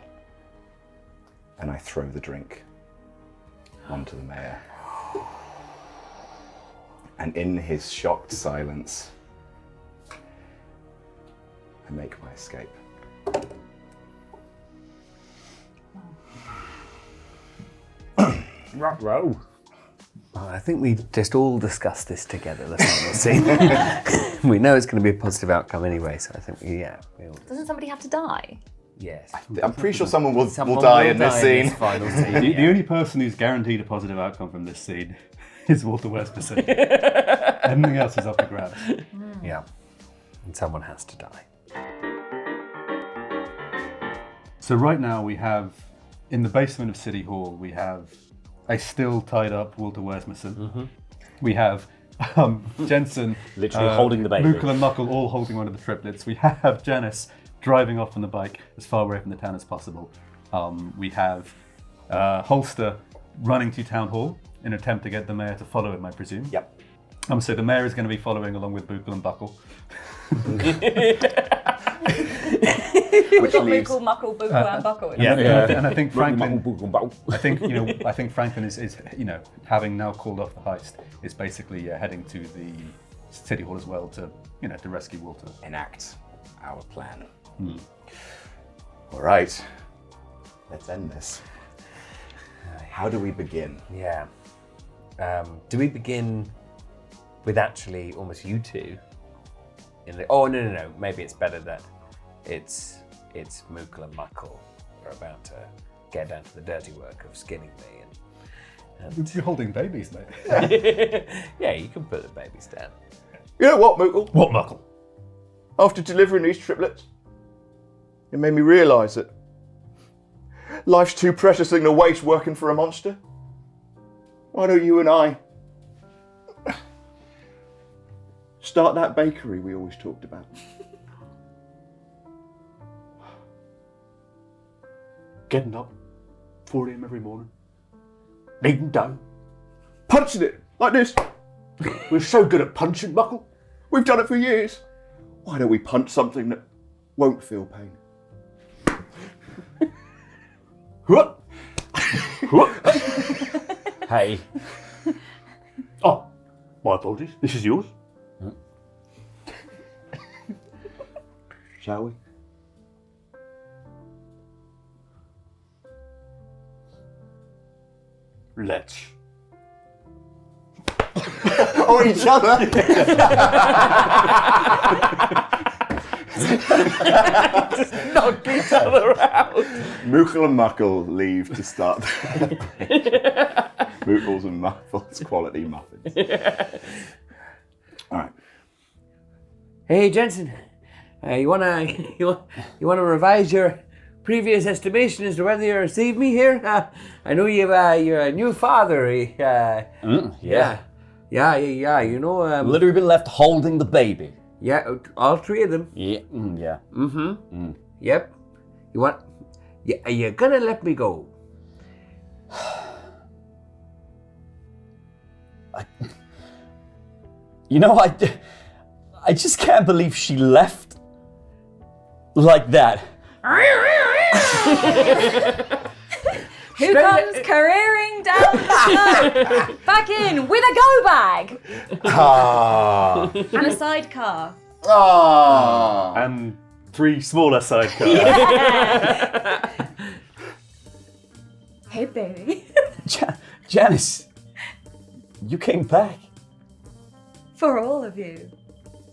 And I throw the drink onto the mayor. And in his shocked silence, I make my escape. Row. Well, I think we just all discussed this together, the final scene. We know it's going to be a positive outcome anyway, so I think, we'll... Doesn't somebody have to die? Yes. I'm pretty sure someone will Someone die will in this scene. final scene. The only person who's guaranteed a positive outcome from this scene is Walter Westperson. Everything else is up for grabs. Yeah. And someone has to die. So right now we have, in the basement of City Hall, we have a still tied up Walter Westperson. Mm-hmm. We have Jensen Literally holding the baby. Muckle and Muckle all holding one of the triplets. We have Janice driving off on the bike as far away from the town as possible. We have Holster running to Town Hall in an attempt to get the mayor to follow him, I presume. Yep. So the mayor is going to be following along with Buckle and Buckle. We've got Muckle, Muckle, Buckle, and Buckle. And I think Franklin. I think Franklin is having now called off the heist, is basically heading to the city hall as well to to rescue Walter. Enact our plan. All right, let's end this. How do we begin? Yeah. Do we begin with actually almost you two? No. Maybe it's better that it's Muckle and Muckle are about to get down to the dirty work of skinning me and You're holding babies, mate. yeah, you can put the babies down. You know what, Muckle? What, Muckle? After delivering these triplets, it made me realise that life's too precious thing to waste working for a monster. Why don't you and I start that bakery we always talked about? Getting up, 4 a.m. every morning, kneading dough. Punching it like this. We're so good at punching, Muckle. We've done it for years. Why don't we punch something that won't feel pain? Hey. Oh, my apologies. This is yours. Shall we? Let's. Or each other. Just knock each other out. Muckle and Muckle leave to start Muckles and Muffles quality muffins. All right. Hey Jensen, you wanna revise your previous estimation as to whether you received me here? I know you're a new father. Yeah. You know. Literally been left holding the baby. Yeah, all three of them. Yeah. Yeah. Yep. Are you gonna let me go? I just can't believe she left like that. Who comes careering down the slope? Back in with a go bag Ah. and a sidecar. Ah. And 3 smaller sidecars. Hey, baby. Janice, you came back. For all of you.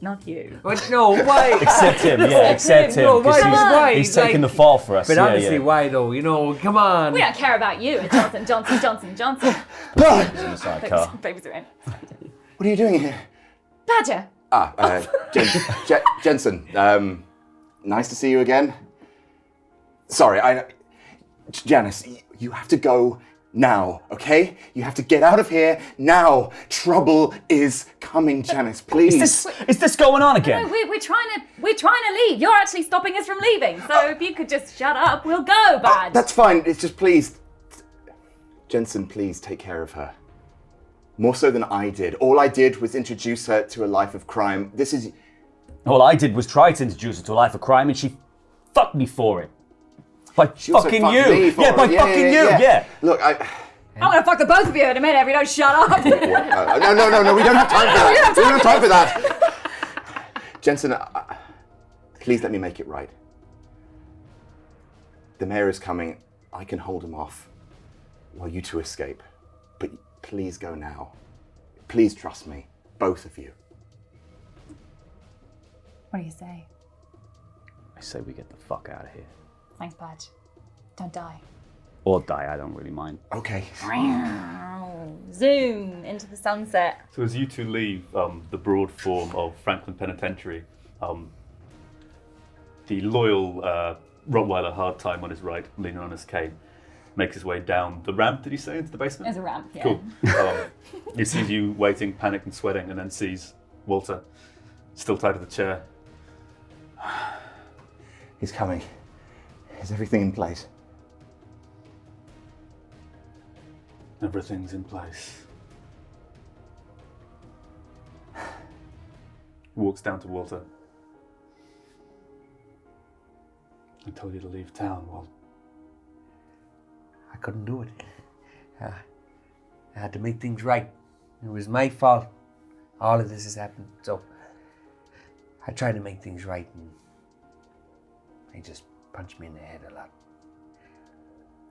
Not you. But no, why? Except him, yeah, except him. No, 'Cause why? he's taking the fall for us. But yeah, honestly, yeah. why though? You know, come on. We don't care about you. It's Johnson. He's in the sidecar. Babies are in. What are you doing here? Badger. Jensen, nice to see you again. Sorry, Janice, you have to go now, okay? You have to get out of here now. Trouble is coming, Janice, please. Is this going on again? No, we're trying to leave. You're actually stopping us from leaving. So if you could just shut up, we'll go, Badge. That's fine. It's just please, Jensen, please take care of her. More so than I did. All I did was introduce her to a life of crime. This is... All I did was try to introduce her to a life of crime and she fucked me for it. By fucking you. Yeah, by fucking you, yeah. Look, I'm gonna fuck the both of you in a minute if you don't shut up. No, we don't have time for that. We don't have time for that. Jensen, please let me make it right. The mayor is coming. I can hold him off while you two escape. But please go now. Please trust me, both of you. What do you say? I say we get the fuck out of here. Thanks, Badge. Don't die. Or die, I don't really mind. Okay. Zoom into the sunset. So as you two leave the broad form of Franklin Penitentiary, the loyal Rottweiler hard time on his right, leaning on his cane, makes his way down the ramp, did you say, into the basement? There's a ramp, yeah. Cool. He sees you waiting, panicked and sweating, and then sees Walter still tied to the chair. He's coming. Is everything in place? Everything's in place. walks down to Walter. I told you to leave town, Walt. I couldn't do it. I had to make things right. It was my fault. All of this has happened. So I tried to make things right, and they just punched me in the head a lot.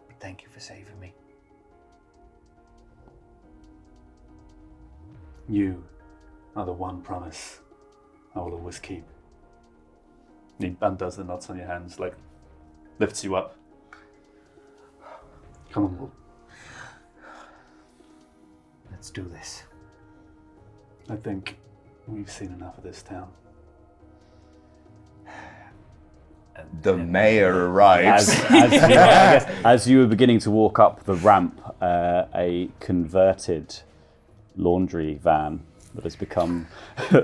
But thank you for saving me. You are the one promise I will always keep. He undoes the knots on your hands, like, lifts you up. Come on, Walt. Let's do this. I think we've seen enough of this town. The mayor arrives. As you were beginning to walk up the ramp, a converted laundry van that has become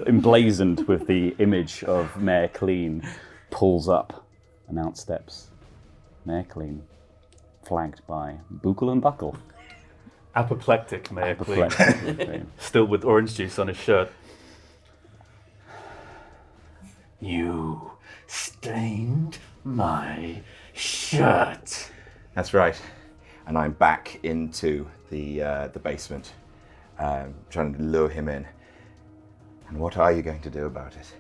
emblazoned with the image of Mayor Clean pulls up and out steps Mayor Clean, flanked by Buckle and Buckle. Apoplectic Mayor Clean, Apoplectic. still with orange juice on his shirt. You stained my shirt. That's right. And I'm back into the basement, trying to lure him in. And what are you going to do about it?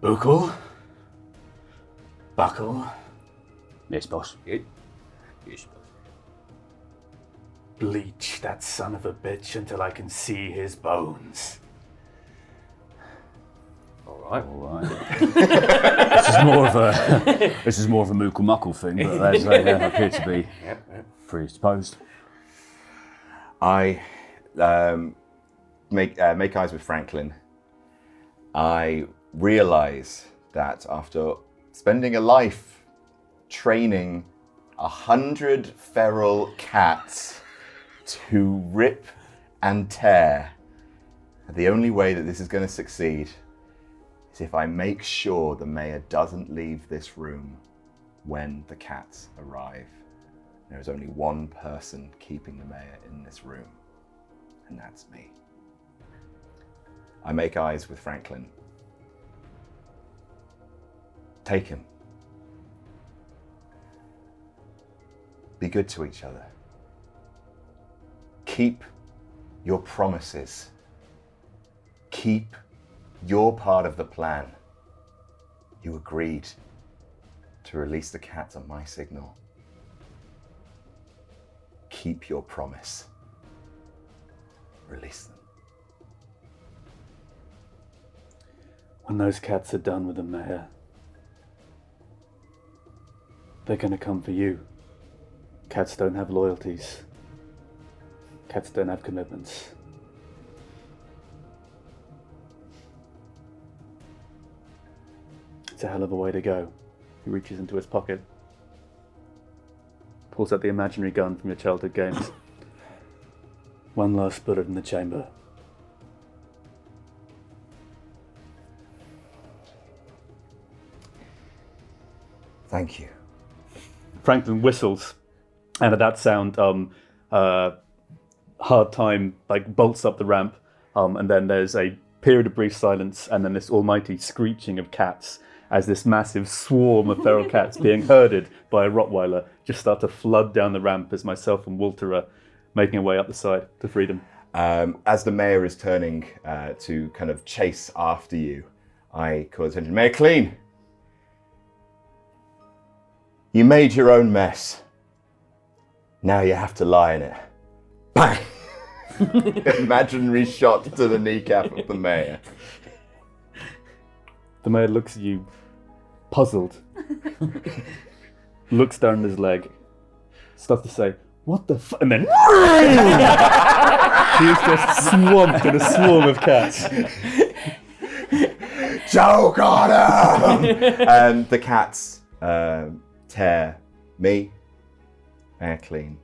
Buckle. Buckle. Yes, boss. Bleach that son of a bitch until I can see his bones. All right. This is more of a Mookle Muckle thing, but they appear to be predisposed. I make eyes with Franklin. I realize that after spending a life training 100 feral cats to rip and tear, the only way that this is going to succeed is if I make sure the mayor doesn't leave this room when the cats arrive. There is only one person keeping the mayor in this room, and that's me. I make eyes with Franklin. Take him. Be good to each other. Keep your promises. Keep your part of the plan. You agreed to release the cats on my signal. Keep your promise. Release them. When those cats are done with the mayor, they're gonna come for you. Cats don't have loyalties. Cats don't have commitments. It's a hell of a way to go. He reaches into his pocket, pulls out the imaginary gun from your childhood games. One last bullet in the chamber. Thank you. Franklin whistles, and at that sound, Hard Time bolts up the ramp, and then there's a period of brief silence, and then this almighty screeching of cats as this massive swarm of feral cats being herded by a Rottweiler just start to flood down the ramp as myself and Walter are making our way up the side to freedom. As the mayor is turning to kind of chase after you, I call attention. Mayor Clean! You made your own mess. Now you have to lie in it. Bang! Imaginary shot to the kneecap of the mayor. The mayor looks at you, puzzled, looks down at his leg, starts to say, "What the f-" and then he's just swamped in a swarm of cats. Joe got him! And the cats tear me, Mayor Clean,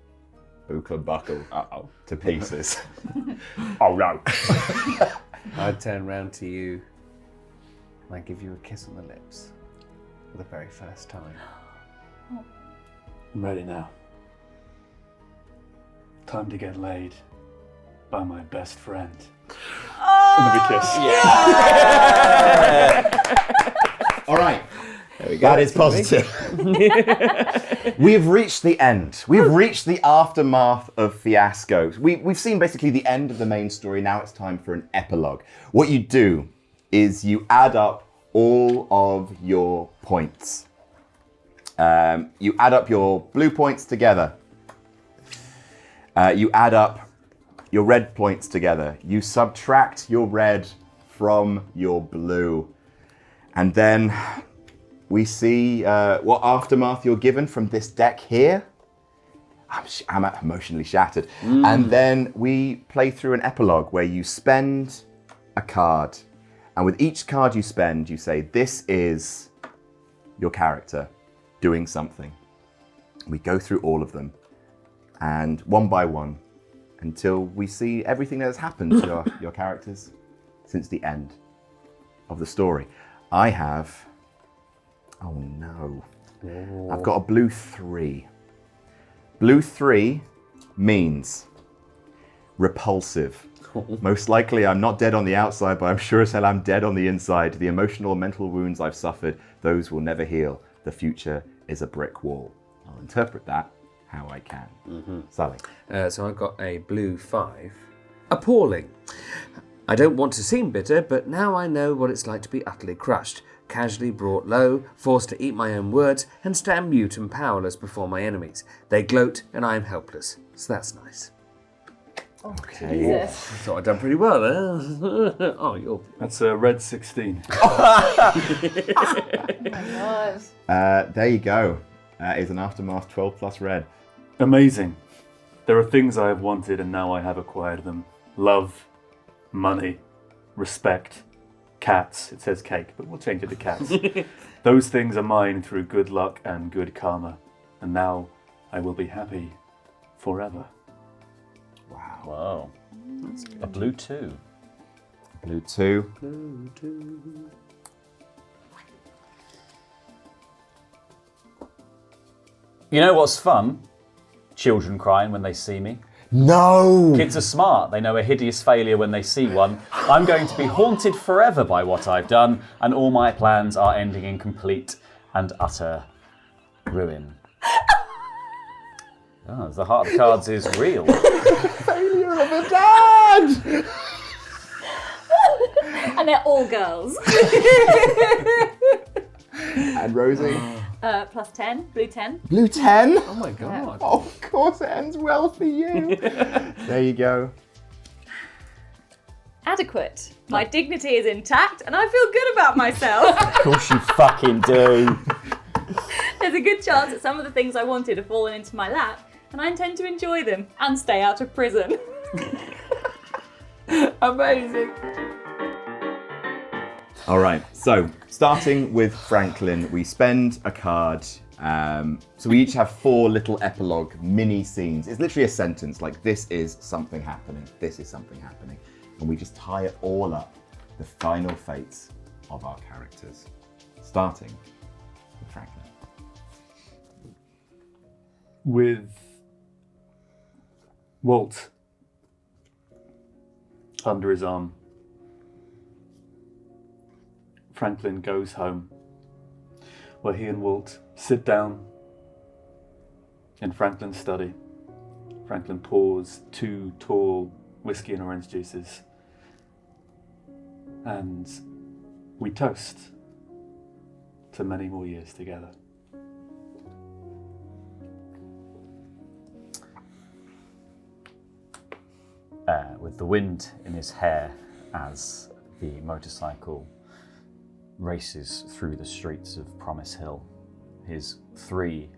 Buckle Buckle to pieces. Oh no. I turn round to you and I give you a kiss on the lips for the very first time. I'm ready now. Time to get laid by my best friend. All right. That is positive. We have reached the end. We have reached the aftermath of Fiasco. We've seen basically the end of the main story. Now it's time for an epilogue. What you do is you add up all of your points. You add up your blue points together. You add up your red points together. You subtract your red from your blue. And then we see what aftermath you're given from this deck here. I'm emotionally shattered. And then we play through an epilogue where you spend a card. And with each card you spend, you say, this is your character doing something. We go through all of them. And one by one, until we see everything that has happened to your characters since the end of the story. I have... Oh no. I've got a blue 3. Blue 3 means repulsive. Most likely I'm not dead on the outside, but I'm sure as hell I'm dead on the inside. The emotional and mental wounds I've suffered, those will never heal. The future is a brick wall. I'll interpret that how I can. Sally. So I've got a blue 5. Appalling. I don't want to seem bitter, but now I know what it's like to be utterly crushed, casually brought low, forced to eat my own words, and stand mute and powerless before my enemies. They gloat, and I am helpless. So that's nice. Okay. Jesus. So I've done pretty well there. Oh, you're... That's a red 16. There you go. Is an Aftermath 12 plus red. Amazing. There are things I have wanted and now I have acquired them. Love, money, respect, cats. It says cake, but we'll change it to cats. Those things are mine through good luck and good karma. And now I will be happy forever. Wow. A blue 2. Blue 2. You know what's fun? Children crying when they see me. No! Kids are smart. They know a hideous failure when they see one. I'm going to be haunted forever by what I've done, and all my plans are ending in complete and utter ruin. Oh, the heart of cards is real. Failure of a dad! And they're all girls. And Rosie? Plus 10, blue 10. Blue 10? Oh my god. Oh, of course it ends well for you. There you go. Adequate. My dignity is intact and I feel good about myself. Of course you fucking do. There's a good chance that some of the things I wanted have fallen into my lap and I intend to enjoy them and stay out of prison. Amazing. All right, so starting with Franklin, we spend a card. So we each have 4 little epilogue mini scenes. It's literally a sentence like, this is something happening, this is something happening. And we just tie it all up, the final fates of our characters. Starting with Franklin. With Walt under his arm, Franklin goes home, where he and Walt sit down in Franklin's study. Franklin pours 2 tall whiskey and orange juices, and we toast to many more years together. With the wind in his hair as the motorcycle races through the streets of Promise Hill, his 3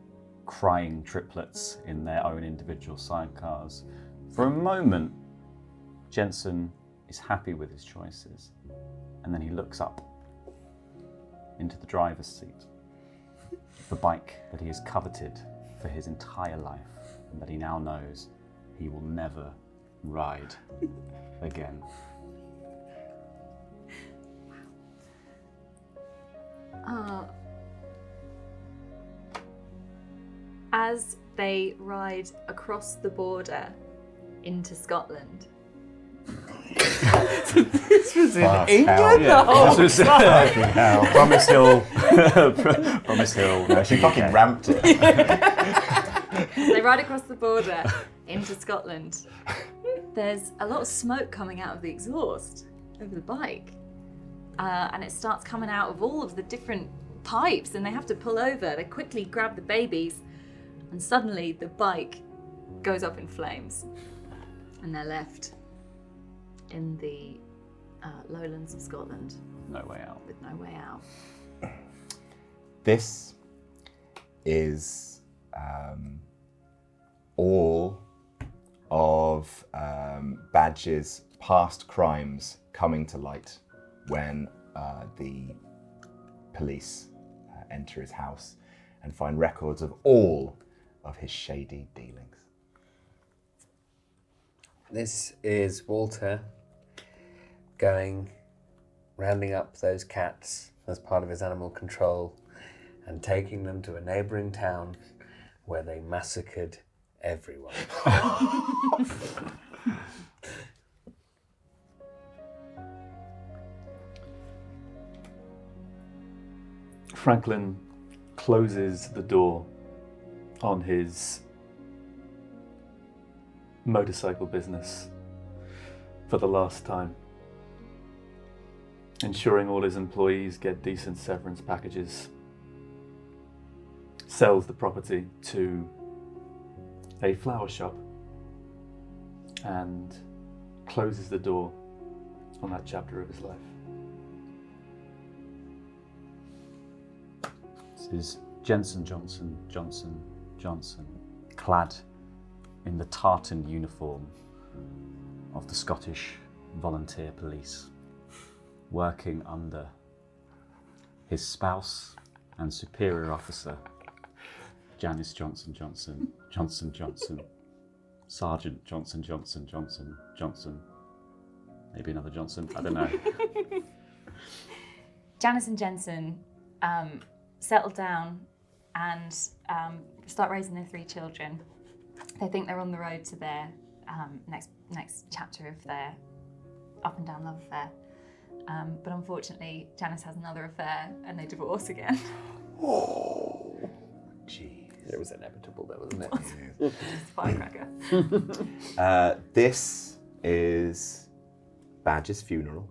crying triplets in their own individual sidecars. For a moment, Jensen is happy with his choices, and then he looks up into the driver's seat, the bike that he has coveted for his entire life, and that he now knows he will never ride again. As they ride across the border into Scotland. This was in Fuck, England. hell. The whole This was Fucking hell. Promise Hill. Promise Hill. No, she fucking UK. ramped it. They ride across the border into Scotland. There's a lot of smoke coming out of the exhaust over the bike. And it starts coming out of all of the different pipes, and they have to pull over. They quickly grab the babies, and suddenly the bike goes up in flames. And they're left in the lowlands of Scotland No way out. with no way out. This is all of Badge's past crimes coming to light when the police enter his house and find records of all of his shady dealings. This is Walter rounding up those cats as part of his animal control and taking them to a neighbouring town where they massacred everyone. Franklin closes the door on his motorcycle business for the last time, ensuring all his employees get decent severance packages, sells the property to a flower shop, and closes the door on that chapter of his life. This is Jensen Johnson, clad in the tartan uniform of the Scottish Volunteer Police, working under his spouse and superior officer, Janice Johnson, Sergeant Johnson, maybe another Johnson, I don't know. Janice and Jensen settle down and start raising their 3 children. They think they're on the road to their next chapter of their up and down love affair. But unfortunately, Janice has another affair and they divorce again. Oh, jeez. It was inevitable, though, wasn't it? Just a firecracker. This is Badge's funeral,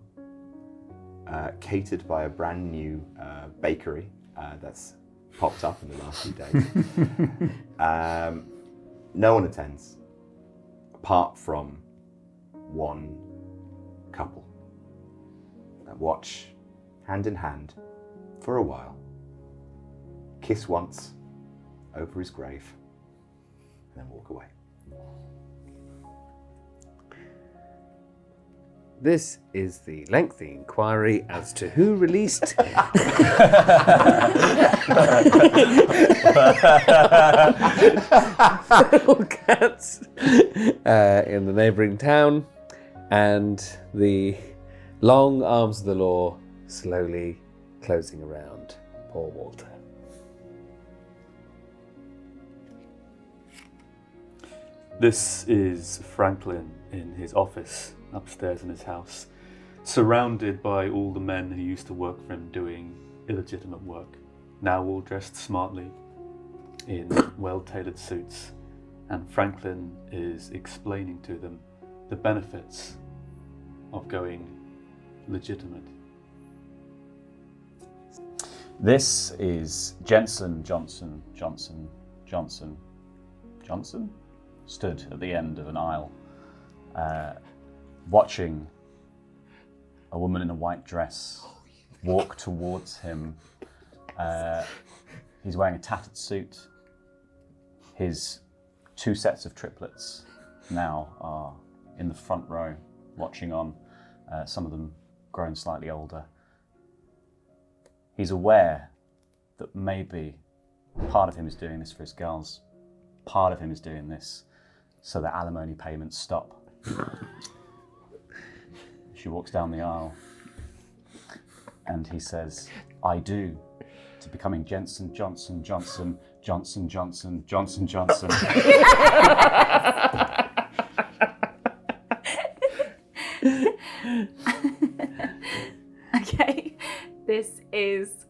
catered by a brand new bakery that's popped up in the last few days. No one attends, apart from one couple that watch hand in hand for a while, kiss once over his grave, and then walk away. This is the lengthy inquiry as to who released feral cats in the neighbouring town, and the long arms of the law slowly closing around poor Walter. This is Franklin in his office upstairs in his house, surrounded by all the men who used to work for him doing illegitimate work, now all dressed smartly in well-tailored suits, and Franklin is explaining to them the benefits of going legitimate. This is Jensen Johnson, stood at the end of an aisle, watching a woman in a white dress walk towards him. He's wearing a tattered suit. His 2 sets of triplets now are in the front row, watching on, some of them grown slightly older. He's aware that maybe part of him is doing this for his girls, part of him is doing this so that alimony payments stop. She walks down the aisle and he says, "I do," to becoming Jensen Johnson. is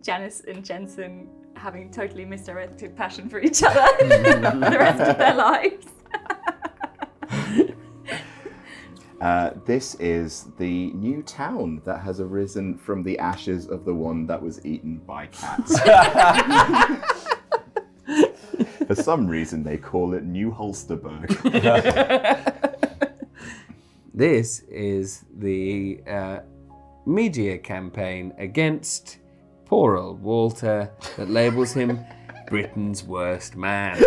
Janice and Jensen having totally misdirected passion for each other for the rest of their lives. This is the new town that has arisen from the ashes of the one that was eaten by cats. For some reason, they call it New Holsterberg. This is the media campaign against poor old Walter that labels him Britain's worst man.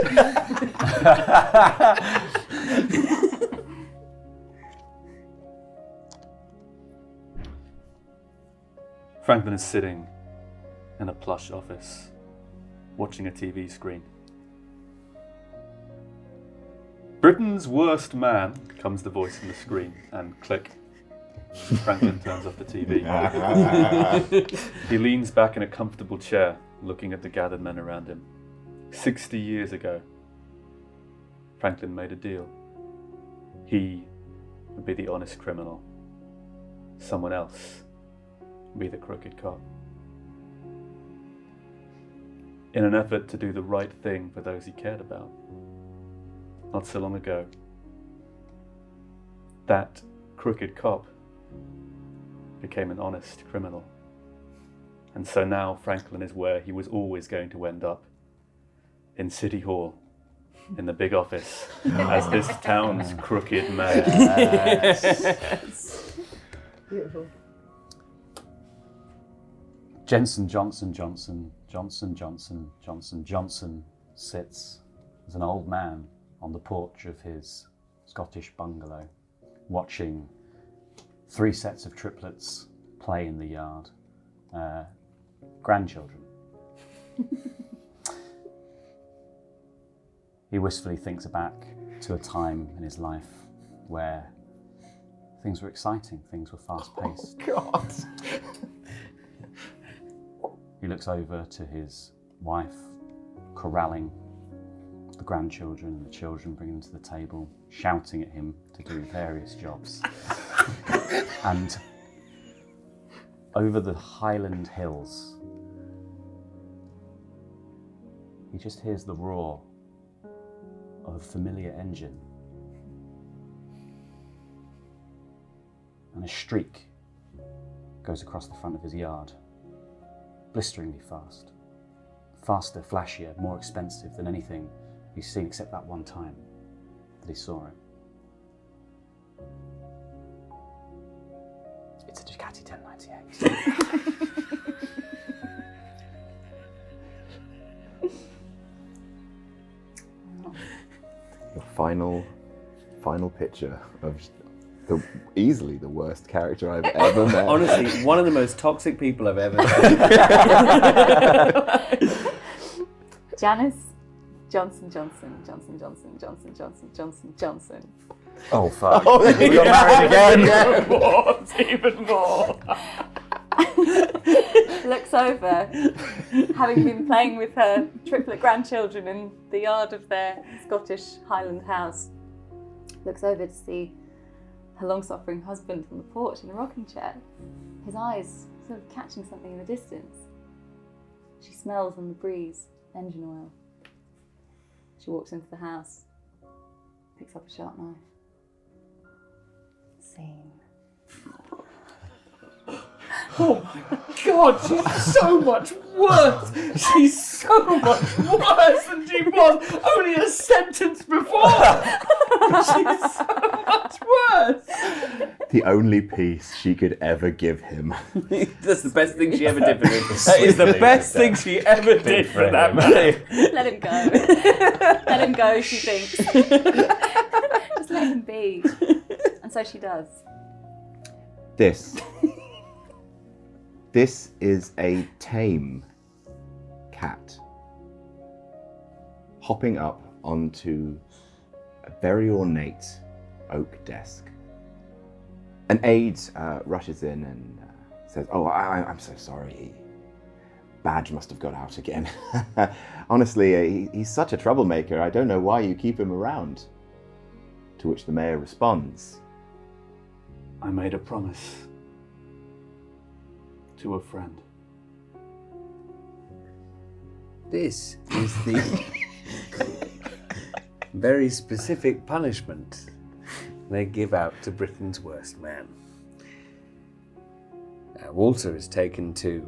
Franklin is sitting in a plush office, watching a TV screen. Britain's worst man, comes the voice from the screen, and click. Franklin turns off the TV. He leans back in a comfortable chair, looking at the gathered men around him. 60 years ago, Franklin made a deal. He would be the honest criminal. Someone else would be the crooked cop. In an effort to do the right thing for those he cared about. Not so long ago, that crooked cop became an honest criminal. And so now Franklin is where he was always going to end up, in City Hall, in the big office, as this town's crooked mayor. Yes. Beautiful. Jensen Johnson sits as an old man on the porch of his Scottish bungalow, watching 3 sets of triplets play in the yard. Grandchildren. He wistfully thinks back to a time in his life where things were exciting, things were fast-paced. Oh, God. He looks over to his wife, corralling the grandchildren and the children, bringing them to the table, shouting at him to do various jobs. And over the Highland hills, he just hears the roar of a familiar engine. And a streak goes across the front of his yard, blisteringly fast. Faster, flashier, more expensive than anything he's seen except that one time that he saw it. It's a Ducati 1098. Your final picture of easily the worst character I've ever met. Honestly, one of the most toxic people I've ever met. Janice Johnson. Oh, fuck. Oh, We got married again. Even more. Looks over, having been playing with her triplet grandchildren in the yard of their Scottish Highland house, looks over to see her long-suffering husband on the porch in a rocking chair, his eyes sort of catching something in the distance. She smells on the breeze engine oil. She walks into the house, picks up a sharp knife. Scene. Oh my God, she's so much worse. She's so much worse than she was only a sentence before. She's so much worse. The only peace she could ever give him. That's the best thing she ever did for him. That is the best thing she ever did for that man. Let him go. Let him go, she thinks. Just let him be. And so she does. This is a tame cat hopping up onto a very ornate oak desk. An aide rushes in and says, "Oh, I'm so sorry. Badge must have got out again. Honestly, he's such a troublemaker. I don't know why you keep him around." To which the mayor responds, I made a promise to a friend. This is the very specific punishment they give out to Britain's worst man. Walter is taken to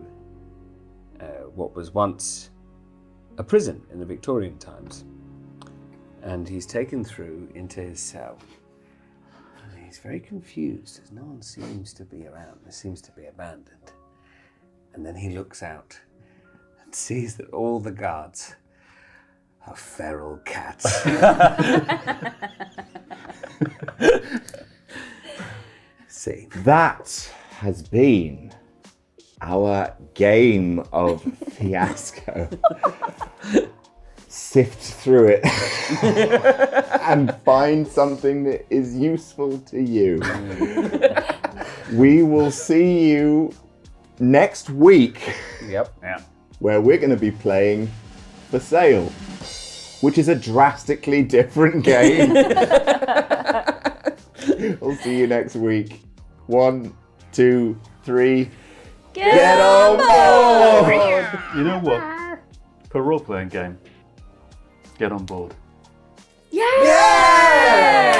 what was once a prison in the Victorian times, and he's taken through into his cell. And he's very confused as no one seems to be around. It seems to be abandoned. And then he looks out and sees that all the guards are feral cats. See, That has been our game of Fiasco. Sift through it and find something that is useful to you. We will see you next week, yep. where we're going to be playing For Sale, which is a drastically different game. We'll see you next week. 1, 2, 3. Get on board! You know what? For a role-playing game, get on board. Yeah!